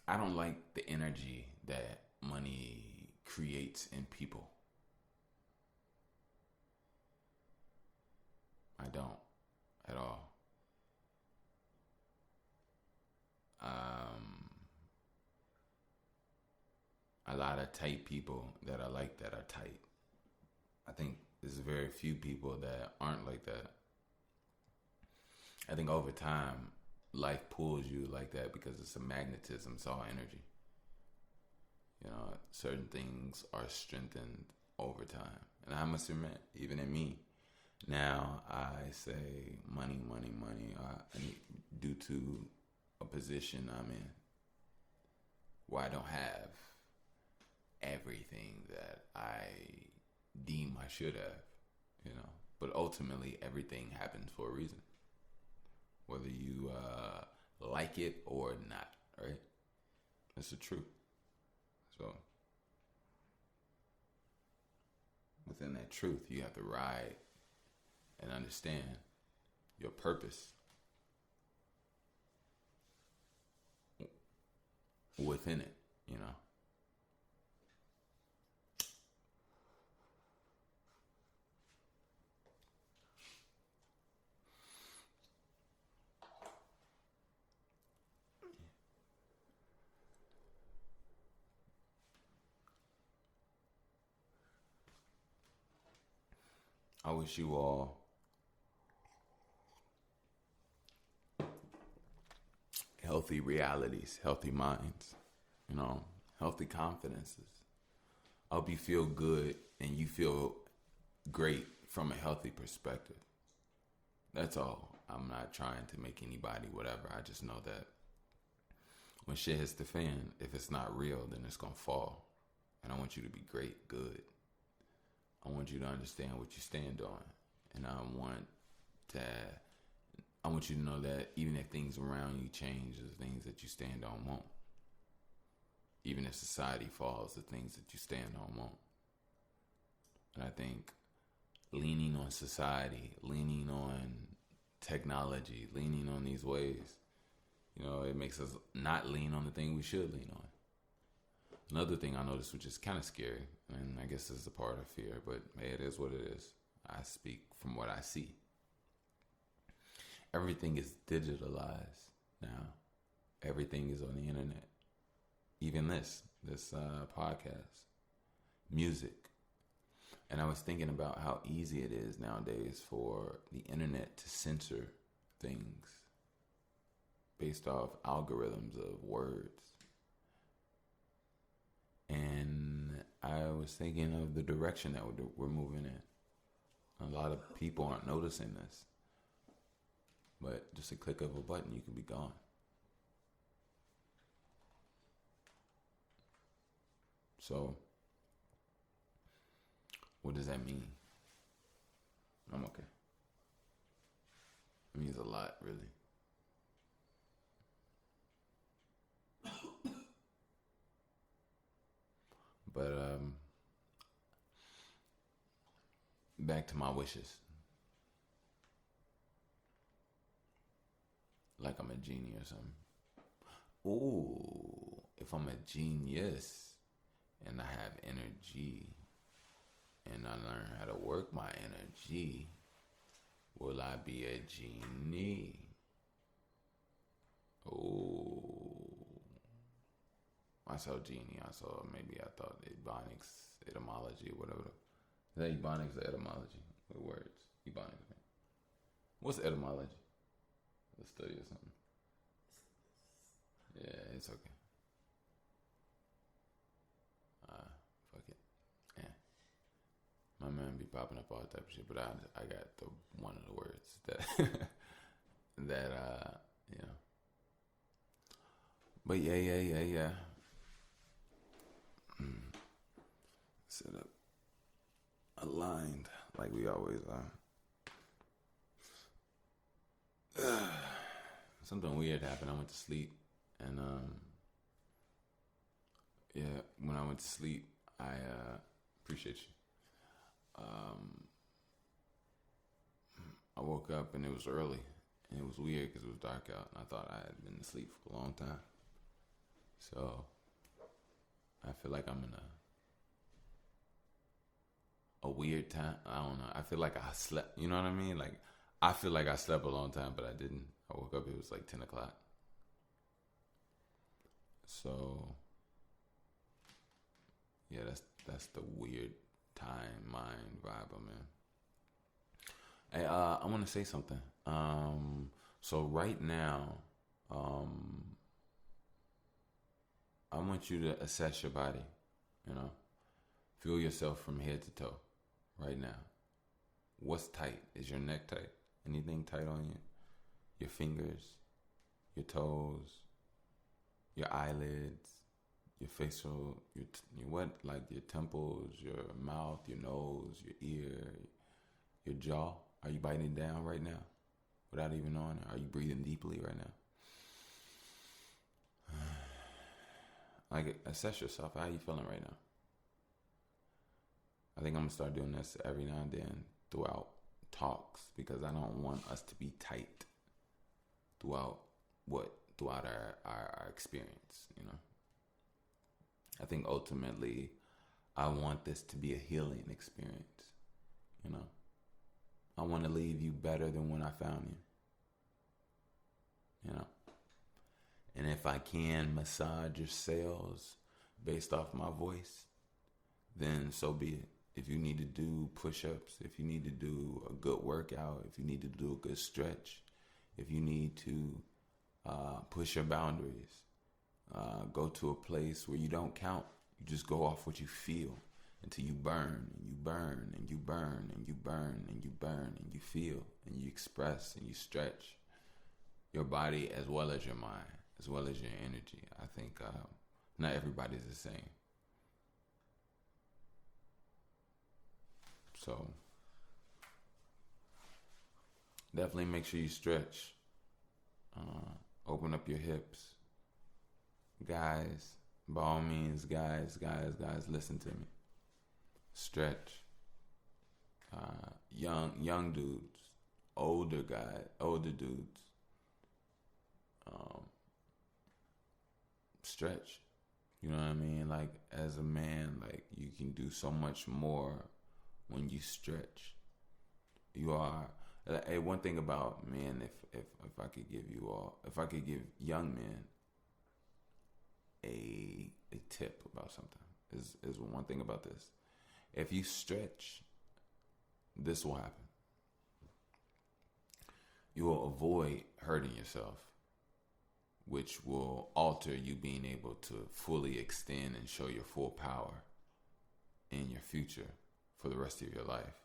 don't like the energy that money creates in people. I don't at all. A lot of tight people that I like that are tight. I think there's very few people that aren't like that. I think over time, life pulls you like that because it's a magnetism. It's all energy. Certain things are strengthened over time. And I must admit, even in me, now I say money, due to a position I'm in where I don't have everything that I deem I should have, But ultimately, everything happens for a reason, whether you like it or not, right? That's the truth. So, within that truth, you have to ride and understand your purpose within it, I wish you all healthy realities, healthy minds, healthy confidences. I hope you feel good and you feel great from a healthy perspective. That's all. I'm not trying to make anybody whatever. I just know that when shit hits the fan, if it's not real, then it's going to fall. And I want you to be great, good. I want you to understand what you stand on. And I want you to know that even if things around you change, the things that you stand on won't. Even if society falls, the things that you stand on won't. And I think leaning on society, leaning on technology, leaning on these ways, it makes us not lean on the thing we should lean on. Another thing I noticed, which is kind of scary, and I guess this is a part of fear, but hey, it is what it is. I speak from what I see. Everything is digitalized now. Everything is on the internet. Even this podcast, music. And I was thinking about how easy it is nowadays for the internet to censor things based off algorithms of words. And I was thinking of the direction that we're moving in. A lot of people aren't noticing this. But just a click of a button, you can be gone. So, what does that mean? I'm okay. It means a lot, really. But back to my wishes. Like I'm a genie or something. Ooh, if I'm a genius and I have energy and I learn how to work my energy, will I be a genie? Ooh. I saw genie. I thought ebonics, etymology, whatever. Is that ebonics or etymology? With words. Ebonics, man. What's etymology? The study or something. Yeah, it's okay. Fuck it. Yeah. My man be popping up all type of shit, but I got one of the words that But yeah. Set up aligned like we always are. Something weird happened. I went to sleep, and when I went to sleep, I appreciate you. I woke up and it was early, and it was weird because it was dark out, and I thought I had been asleep for a long time. So I feel like I'm in a weird time. I don't know. I feel like I slept. You know what I mean? Like I feel like I slept a long time, but I didn't. I woke up. It was like 10 o'clock. So yeah, that's the weird time mind vibe I'm in. Hey, I want to say something. So right now, I want you to assess your body. Feel yourself from head to toe. Right now, what's tight? Is your neck tight? Anything tight on you? Your fingers, your toes, your eyelids, your facial, your what, like your temples, your mouth, your nose, your ear, your jaw. Are you biting down right now without even knowing it? Are you breathing deeply right now? Like, assess yourself. How are you feeling right now? I think I'm gonna start doing this every now and then throughout talks, because I don't want us to be tight throughout our experience, you know. I think ultimately I want this to be a healing experience, you know. I want to leave you better than when I found you know. And if I can massage your cells based off my voice, then so be it. If you need to do push-ups, if you need to do a good workout, if you need to do a good stretch, if you need to push your boundaries, go to a place where you don't count. You just go off what you feel until you burn and you burn and you burn and you burn and you burn and you feel and you express and you stretch your body as well as your mind, as well as your energy. I think not everybody's the same. So definitely make sure you stretch. Open up your hips. Guys, by all means, guys, listen to me. Stretch. Young dudes, older dudes. Stretch. You know what I mean? Like, as a man, like, you can do so much more when you stretch. You are. Hey, one thing about men, if I could give young men a tip about something, is one thing about this. If you stretch, this will happen. You will avoid hurting yourself, which will alter you being able to fully extend and show your full power in your future for the rest of your life.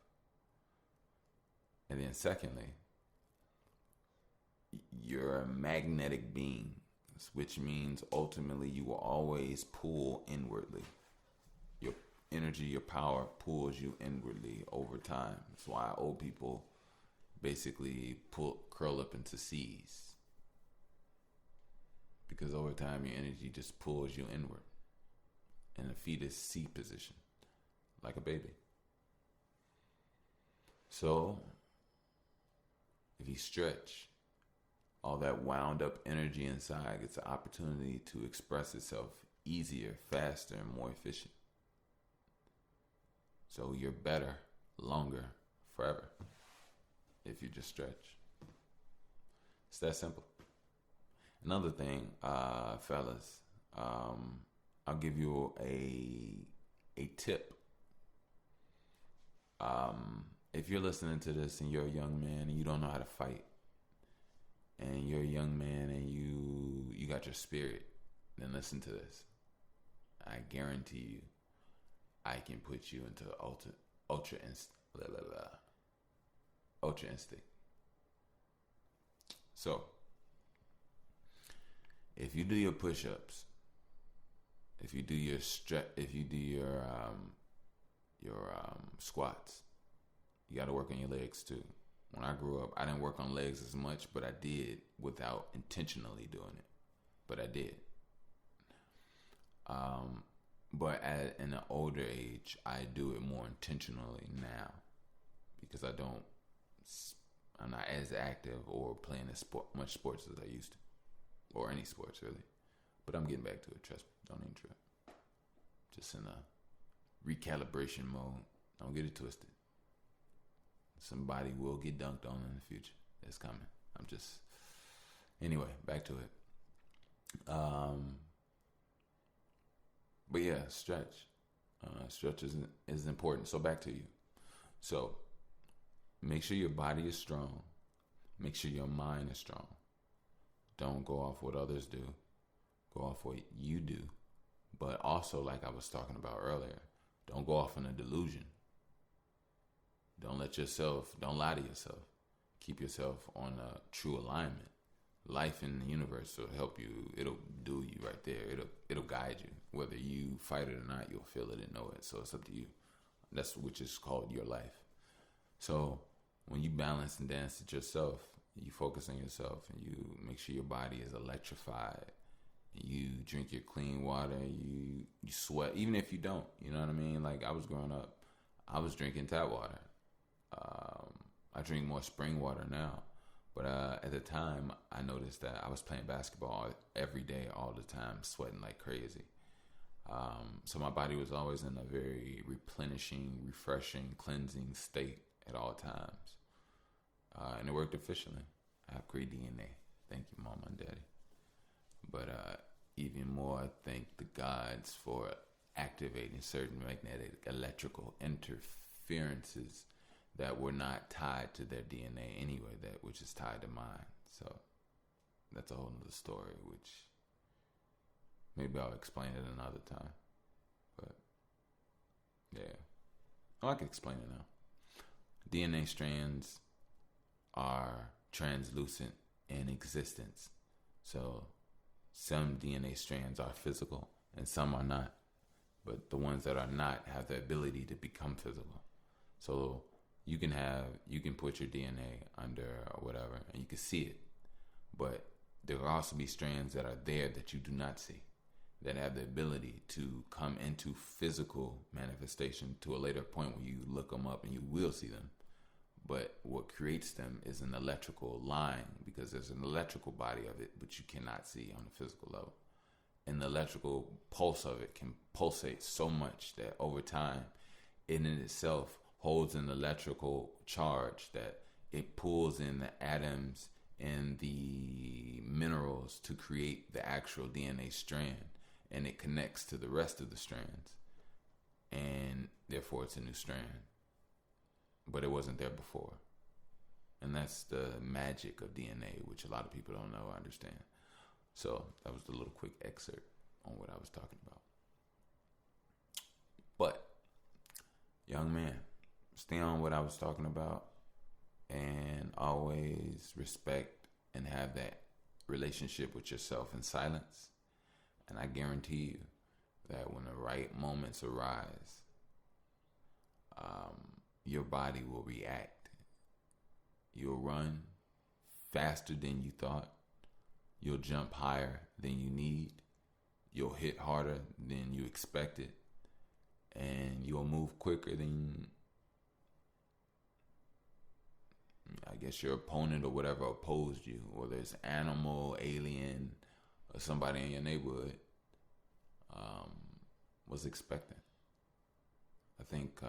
And then secondly, you're a magnetic being, which means ultimately you will always pull inwardly. Your energy, your power pulls you inwardly over time. That's why old people basically curl up into C's. Because over time your energy just pulls you inward. And the fetus C position, like a baby. So if you stretch, all that wound up energy inside gets an opportunity to express itself easier, faster, and more efficient. So you're better, longer, forever, if you just stretch. It's that simple. Another thing, fellas, I'll give you a tip. If you're listening to this and you're a young man and you don't know how to fight, and you're a young man and you got your spirit, then listen to this. I guarantee you, I can put you into ultra instinct. So, if you do your push-ups, if you do your squats, you got to work on your legs too. When I grew up, I didn't work on legs as much, but I did without intentionally doing it. But I did. But in an older age, I do it more intentionally now because I'm not as active or playing much sports as I used to, or any sports really. But I'm getting back to it. Trust me, don't even trip. Just in a recalibration mode. Don't get it twisted. Somebody will get dunked on in the future. It's coming. Anyway, back to it. But yeah, stretch. Stretch is important. So back to you. So make sure your body is strong. Make sure your mind is strong. Don't go off what others do. Go off what you do. But also, like I was talking about earlier, don't go off in a delusion. Don't lie to yourself. Keep yourself on a true alignment. life in the universe will help you. It'll do you right there. It'll guide you. Whether you fight it or not, you'll feel it and know it. So it's up to you. That's which is called your life. So when you balance and dance with yourself, you focus on yourself and you make sure your body is electrified. You drink your clean water. You sweat, even if you don't. You know what I mean? Like I was growing up, I was drinking tap water. I drink more spring water now. But at the time, I noticed that I was playing basketball every day, all the time, sweating like crazy. So my body was always in a very replenishing, refreshing, cleansing state at all times. And it worked efficiently. I have great DNA. Thank you, Mama and Daddy. But even more, I thank the gods for activating certain magnetic electrical interferences that were not tied to their DNA anyway, which is tied to mine. So that's a whole other story, which maybe I'll explain it another time. But yeah, I can explain it now. DNA strands are translucent in existence. So some DNA strands are physical and some are not. But the ones that are not have the ability to become physical. So you can put your DNA under or whatever and you can see it. But there will also be strands that are there that you do not see, that have the ability to come into physical manifestation to a later point where you look them up and you will see them. But what creates them is an electrical line, because there's an electrical body of it, but you cannot see on a physical level. And the electrical pulse of it can pulsate so much that over time, it in itself holds an electrical charge that it pulls in the atoms and the minerals to create the actual DNA strand, and it connects to the rest of the strands, and therefore it's a new strand. But it wasn't there before. And that's the magic of DNA, which a lot of people don't know or understand. So that was the little quick excerpt on what I was talking about. But, young man, stay on what I was talking about and always respect and have that relationship with yourself in silence. And I guarantee you that when the right moments arise, your body will react. You'll run faster than you thought. You'll jump higher than you need. You'll hit harder than you expected. And you'll move quicker than, I guess, your opponent or whatever opposed you. Or there's animal, alien, or somebody in your neighborhood was expecting. I think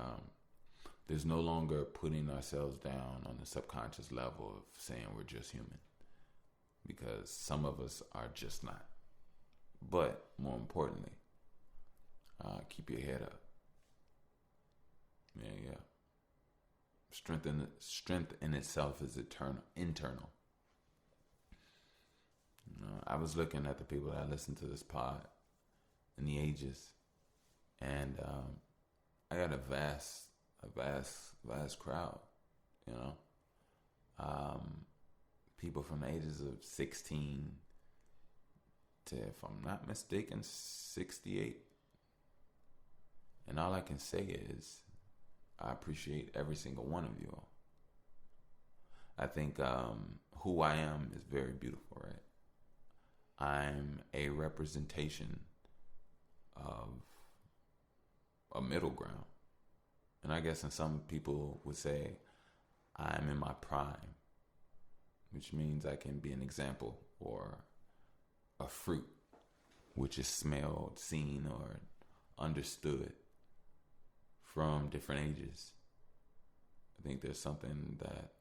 there's no longer putting ourselves down on the subconscious level of saying we're just human, because some of us are just not. But more importantly, keep your head up. Yeah. Strength in itself is internal. I was looking at the people that listen to this pod and the ages, and I got a vast crowd, people from the ages of 16 to, if I'm not mistaken, 68. And all I can say is I appreciate every single one of you all. I think who I am is very beautiful, right? I'm a representation of a middle ground. And I guess some people would say I'm in my prime, which means I can be an example or a fruit, which is smelled, seen, or understood from different ages. I think there's something that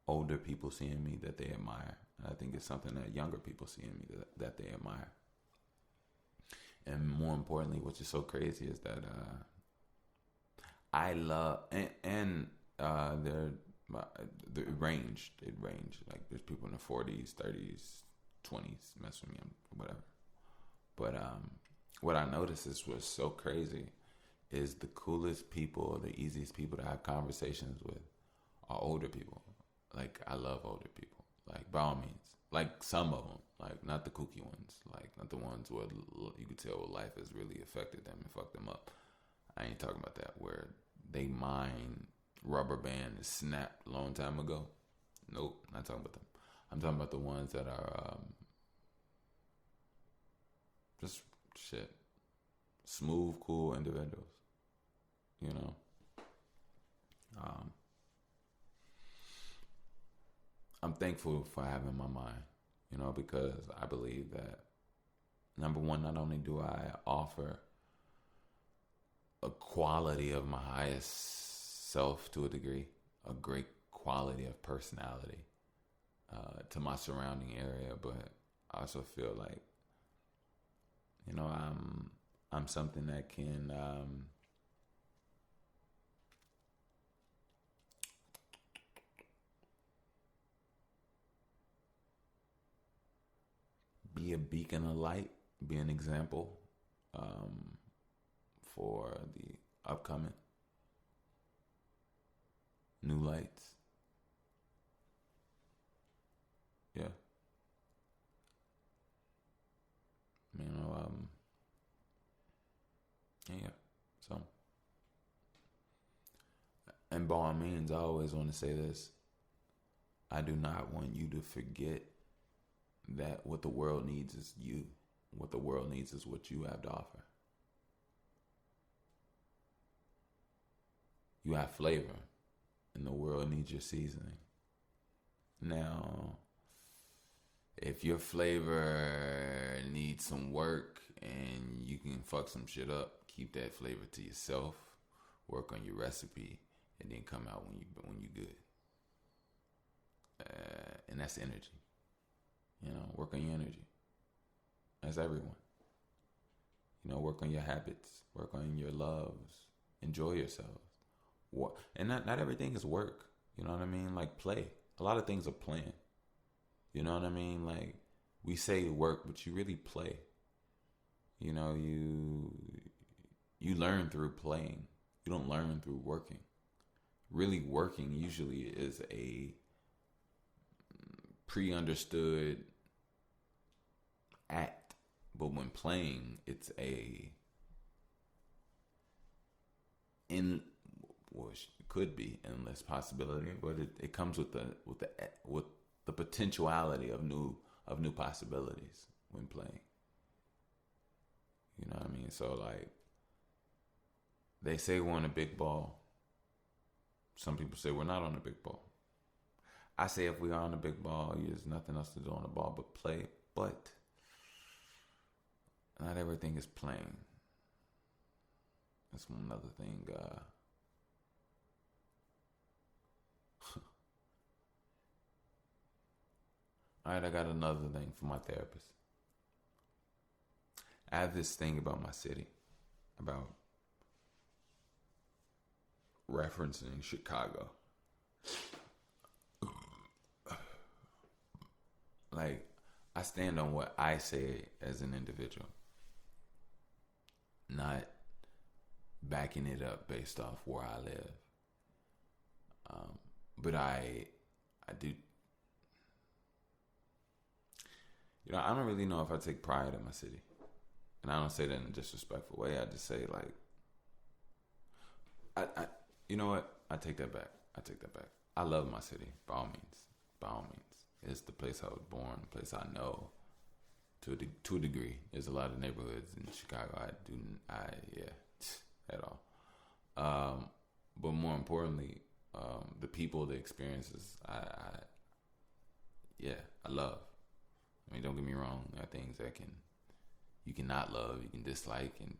older people see in me that they admire. And I think it's something that younger people see in me that they admire. And more importantly, which is so crazy, is that I love, and it ranged. Like there's people in the 40s, 30s, 20s mess with me, whatever. But what I noticed was so crazy is the coolest people, the easiest people to have conversations with are older people. Like I love older people. Like by all means, like some of them, like not the kooky ones, like not the ones where you could tell life has really affected them and fucked them up. I ain't talking about that where they mind rubber band is snapped a long time ago. Nope, not talking about them. I'm talking about the ones that are just shit, smooth, cool individuals. You know, I'm thankful for having my mind. You know, because I believe that number one, not only do I offer a quality of my highest self to a degree, a great quality of personality to my surrounding area, but I also feel like, you know, I'm something that can be a beacon of light, be an example for the upcoming new lights. Yeah. You know, yeah. So, and by all means, I always want to say this. I do not want you to forget that what the world needs is you. What the world needs is what you have to offer. You have flavor, and the world needs your seasoning. Now, if your flavor needs some work and you can fuck some shit up, keep that flavor to yourself. Work on your recipe, and then come out when you good. And that's energy. You know, work on your energy. That's everyone. You know, work on your habits. Work on your loves. Enjoy yourselves. And not everything is work. You know what I mean? Like play. A lot of things are playing. You know what I mean? Like we say work, but you really play. You know, you learn through playing. You don't learn through working. Really working usually is a pre-understood act, but when playing, it's could be endless possibility, but it comes with the potentiality of new possibilities when playing. You know what I mean? So like they say we're on a big ball. Some people say we're not on a big ball. I say if we are on a big ball, there's nothing else to do on the ball but play. But not everything is playing. That's one other thing. All right, I got another thing for my therapist. I have this thing about my city, about referencing Chicago. Like, I stand on what I say as an individual, not backing it up based off where I live. But I do. You know, I don't really know if I take pride in my city. And I don't say that in a disrespectful way. I just say, like, I you know what? I take that back. I love my city, by all means. By all means. It's the place I was born, the place I know to a degree. There's a lot of neighborhoods in Chicago at all. But more importantly, the people, the experiences, I love. I mean, don't get me wrong. There are things that you cannot love, you can dislike, and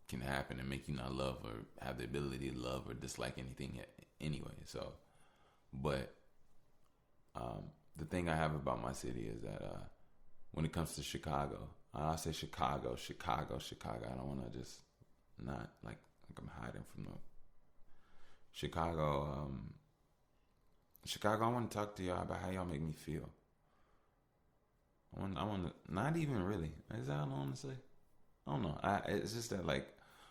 can happen and make you not love or have the ability to love or dislike anything anyway. So, but the thing I have about my city is that when it comes to Chicago, I say Chicago. I don't want to just not like I'm hiding from the Chicago. Chicago, I want to talk to y'all about how y'all make me feel. I want to, not even really. Is that what I want to say? I don't know. It's just that, like,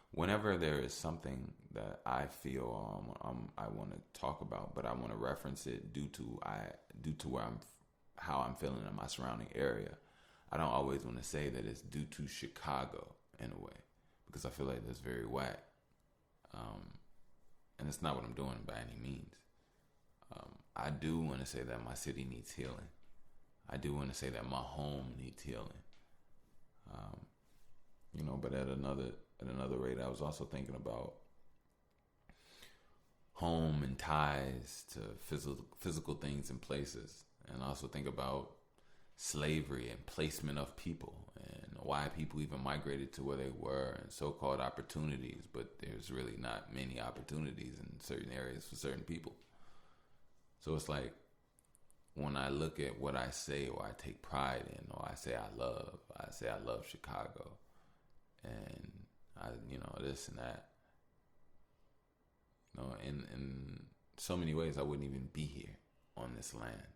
whenever there is something that I feel I want to talk about, but I want to reference it due to where I'm how I'm feeling in my surrounding area. I don't always want to say that it's due to Chicago in a way, because I feel like that's very whack. And it's not what I'm doing by any means. I do want to say that my city needs healing. I do want to say that my home needs healing. But at another rate, I was also thinking about home and ties to physical things and places, and also think about slavery and placement of people and why people even migrated to where they were and so-called opportunities, but there's really not many opportunities in certain areas for certain people. So it's like when I look at what I say or I take pride in or I say I love Chicago and this and that. In so many ways I wouldn't even be here on this land.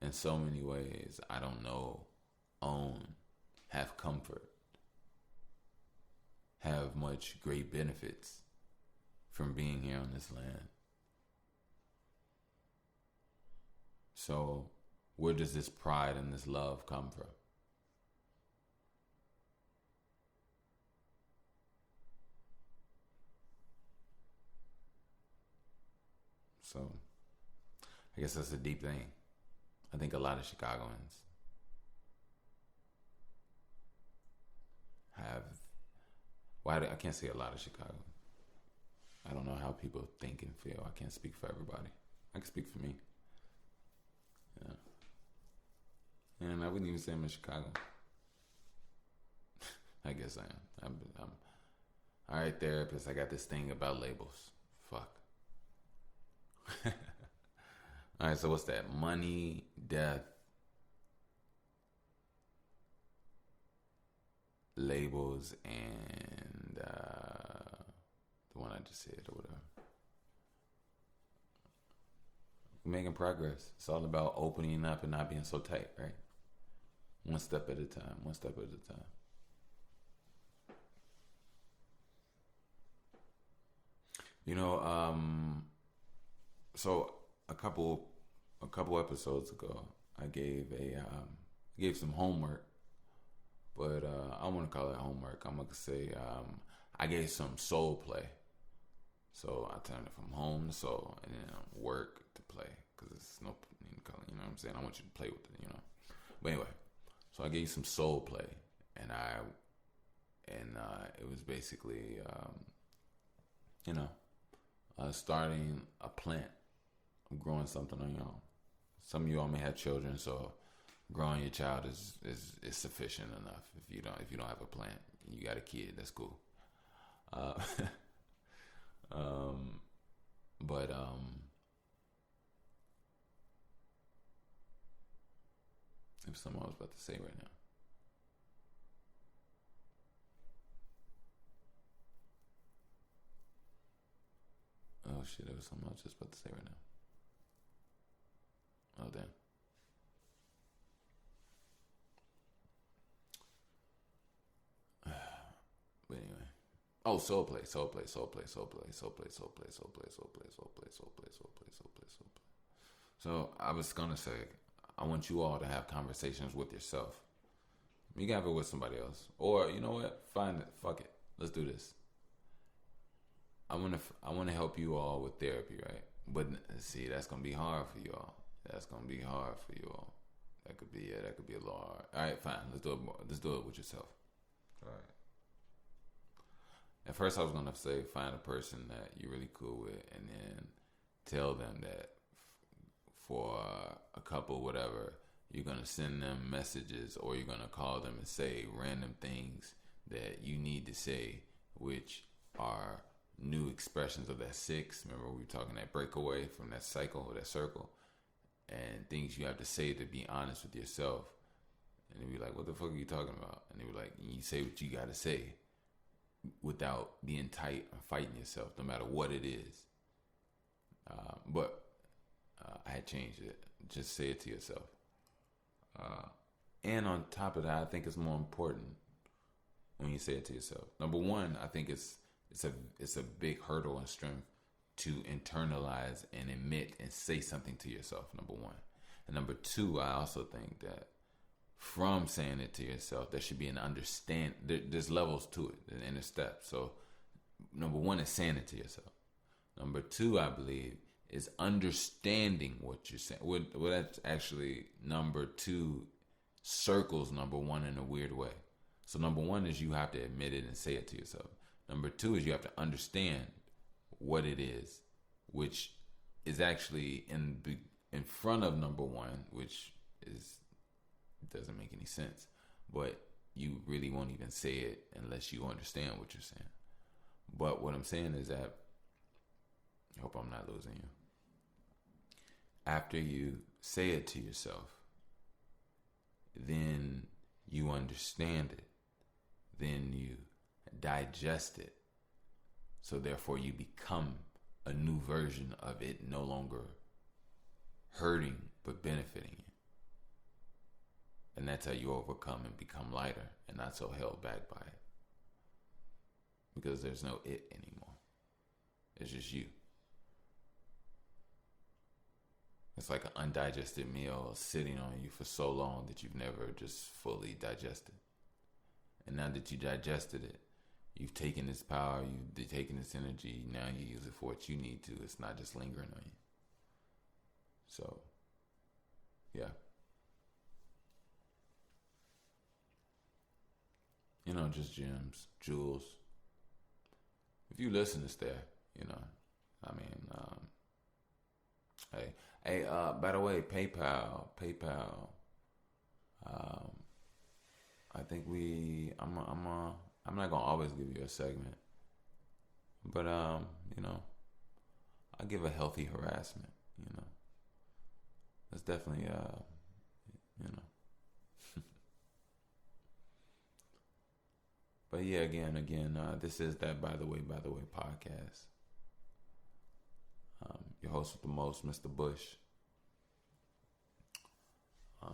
In so many ways, I don't know, own, have comfort, have much great benefits from being here on this land. So, where does this pride and this love come from? So, I guess that's a deep thing. I think a lot of Chicagoans I can't say a lot of Chicagoans. I don't know how people think and feel. I can't speak for everybody. I can speak for me. Yeah. And I wouldn't even say I'm in Chicago. I guess I am. I'm all right, therapist. I got this thing about labels. Fuck. All right, so what's that? Money, death, labels, and the one I just said or whatever. We're making progress. It's all about opening up and not being so tight, right? One step at a time, one step at a time. So a couple episodes ago, I gave some homework, but I don't want to call it homework. I'm gonna say I gave some soul play. So I turned it from home to soul, and then work to play, because it's no, you know what I'm saying. I want you to play with it, But anyway, so I gave you some soul play, and it was basically starting a plant, growing something on your own. Some of you all may have children, so growing your child is sufficient enough. If you don't have a plant, you got a kid, that's cool. There's something I was about to say right now. Oh shit, there was something I was just about to say right now. Oh damn. But anyway. Oh, soul play. So I was gonna say, I want you all to have conversations with yourself. You can have it with somebody else, or you know what? Find it. Fuck it. Let's do this. I want to help you all with therapy, right? But see, that's gonna be hard for you all. That could be a little hard. All right, fine. Let's do it. Let's do it with yourself. All right. At first, I was gonna say find a person that you're really cool with, and then tell them that for a couple, whatever, you're gonna send them messages, or you're gonna call them and say random things that you need to say, which are new expressions of that six. Remember, we were talking that breakaway from that cycle or that circle, and things you have to say to be honest with yourself. And they'd be like, "What the fuck are you talking about?" And they be like, "You say what you gotta say, without being tight and fighting yourself, no matter what it is." But I had changed it. Just say it to yourself. And on top of that, I think it's more important when you say it to yourself. Number one, I think it's a big hurdle in strength to internalize and admit and say something to yourself, number one. And number two, I also think that from saying it to yourself, there should be an understand. There's levels to it in a step. So number one is saying it to yourself. Number two, I believe, is understanding what you're saying. Well, that's actually number two circles number one in a weird way. So number one is you have to admit it and say it to yourself. Number two is you have to understand what it is, which is actually in front of number one, which doesn't make any sense. But you really won't even say it unless you understand what you're saying. But what I'm saying is that, I hope I'm not losing you. After you say it to yourself, then you understand it. Then you digest it. So therefore you become a new version of it, no longer hurting but benefiting you. And that's how you overcome and become lighter and not so held back by it. Because there's no it anymore. It's just you. It's like an undigested meal sitting on you for so long that you've never just fully digested. And now that you digested it, you've taken this power, you've taken this energy, now you use it for what you need to. It's not just lingering on you. So, yeah. You know, just gems, jewels. If you listen, it's there, you know. I mean, hey, by the way, PayPal. I think I'm not gonna always give you a segment, but you know, I give a healthy harassment. You know, that's definitely you know. But yeah, again, this is that by the way podcast. Your host with the most, Mr. Bush. I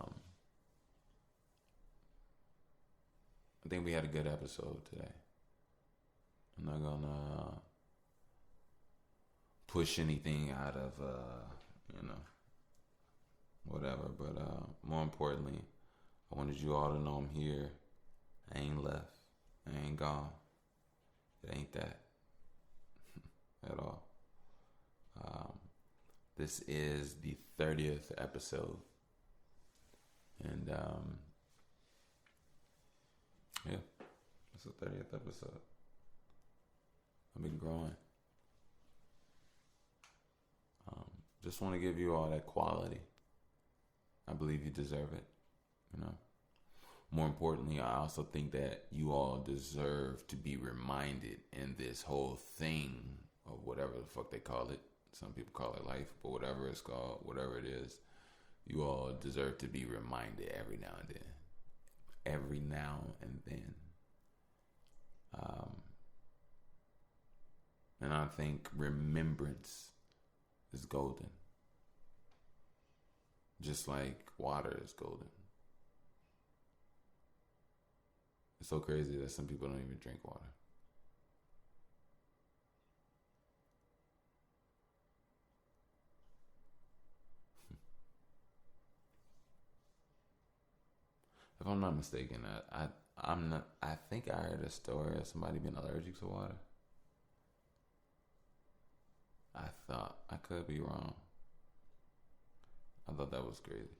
think we had a good episode today. I'm not gonna push anything out of you know, whatever. But more importantly, I wanted you all to know I'm here. I ain't left. I ain't gone. It ain't that at all. This is the 30th episode. And yeah, it's the 30th episode. I've been growing. Just want to give you all that quality. I believe you deserve it, you know. More importantly, I also think that you all deserve to be reminded in this whole thing of whatever the fuck they call it. Some people call it life, but whatever it's called, whatever it is, you all deserve to be reminded every now and then. Every now and then. And I think remembrance is golden. Just like water is golden. It's so crazy that some people don't even drink water. If I'm not mistaken, I think I heard a story of somebody being allergic to water. I could be wrong. I thought that was crazy.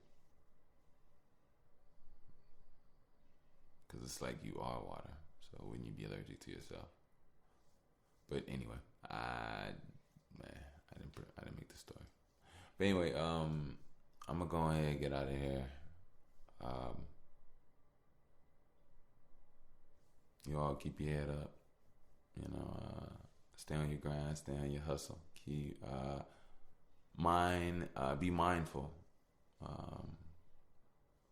Because it's like you are water. So wouldn't you be allergic to yourself? But anyway, I didn't make the story. But anyway, I'm going to go ahead and get out of here. You all keep your head up. You know, stay on your grind, stay on your hustle. Keep be mindful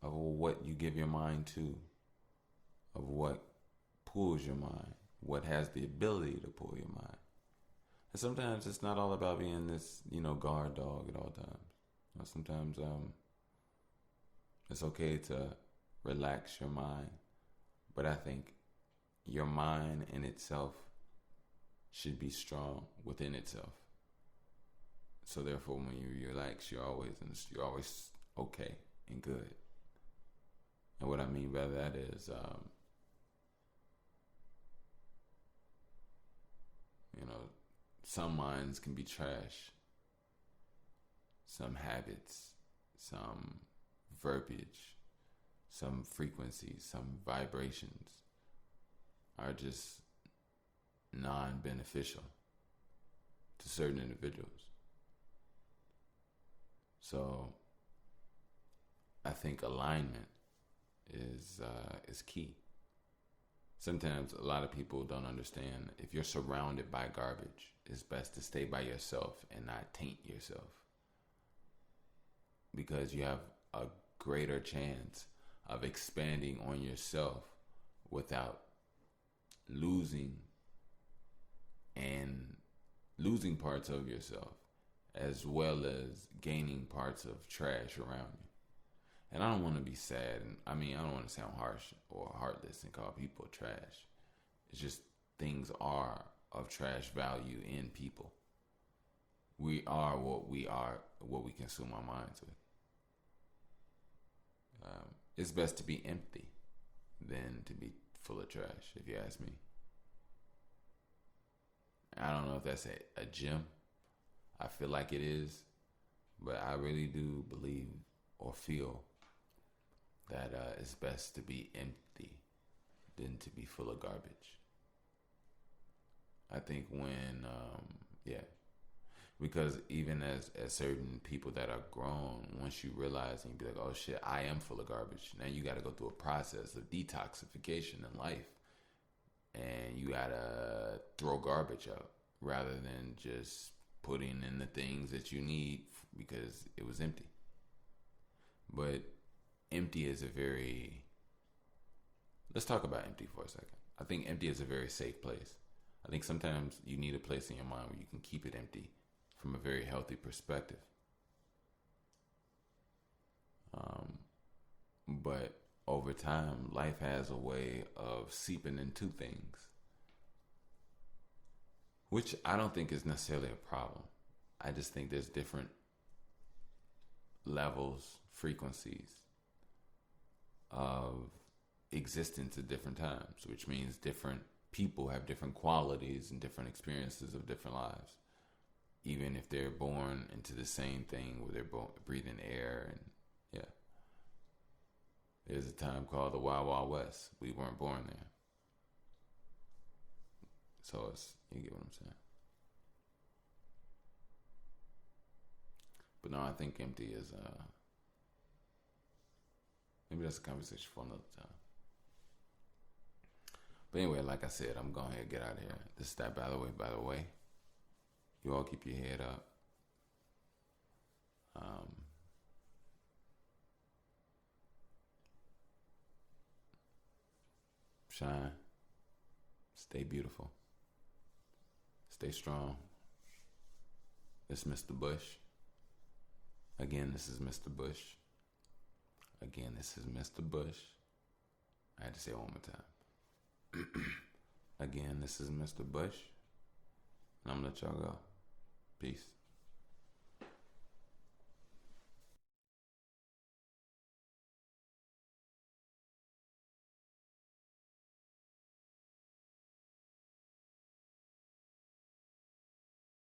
of what you give your mind to, of what pulls your mind, what has the ability to pull your mind. And sometimes it's not all about being this, you know, guard dog at all times. You know, sometimes it's okay to relax your mind, but I think your mind in itself should be strong within itself. So therefore, when you relax, you're always okay and good. And what I mean by that is, some minds can be trash. Some habits, some verbiage, some frequencies, some vibrations are just non-beneficial to certain individuals. So I think alignment is key. Sometimes a lot of people don't understand, if you're surrounded by garbage, it's best to stay by yourself and not taint yourself, because you have a greater chance of expanding on yourself without losing parts of yourself, as well as gaining parts of trash around you. And I don't want to be sad. I don't want to sound harsh or heartless and call people trash. It's just things are of trash value in people. We are, what we consume our minds with. It's best to be empty than to be full of trash, if you ask me. I don't know if that's a gem. I feel like it is, but I really do believe or feel that it's best to be empty than to be full of garbage. I think because even as certain people that are grown, once you realize and you be like, oh shit, I am full of garbage. Now you got to go through a process of detoxification in life, and you got to throw garbage out rather than just putting in the things that you need because it was empty. But empty is let's talk about empty for a second. I think empty is a very safe place. I think sometimes you need a place in your mind where you can keep it empty from a very healthy perspective. But over time, life has a way of seeping into things, which I don't think is necessarily a problem. I just think there's different levels, frequencies of existence at different times, which means different people have different qualities and different experiences of different lives, even if they're born into the same thing where they're breathing air. And yeah, there's a time called the Wild Wild West. We weren't born there, so you get what I'm saying. But no, I think empty is maybe that's a conversation for another time. But anyway, like I said, I'm going to get out of here. This is that by the way. You all keep your head up. Shine. Stay beautiful. Stay strong. It's Mr. Bush. Again, this is Mr. Bush. Again, this is Mr. Bush. I had to say it one more time. Again, this is Mr. Bush. And I'm going to let y'all go. Peace.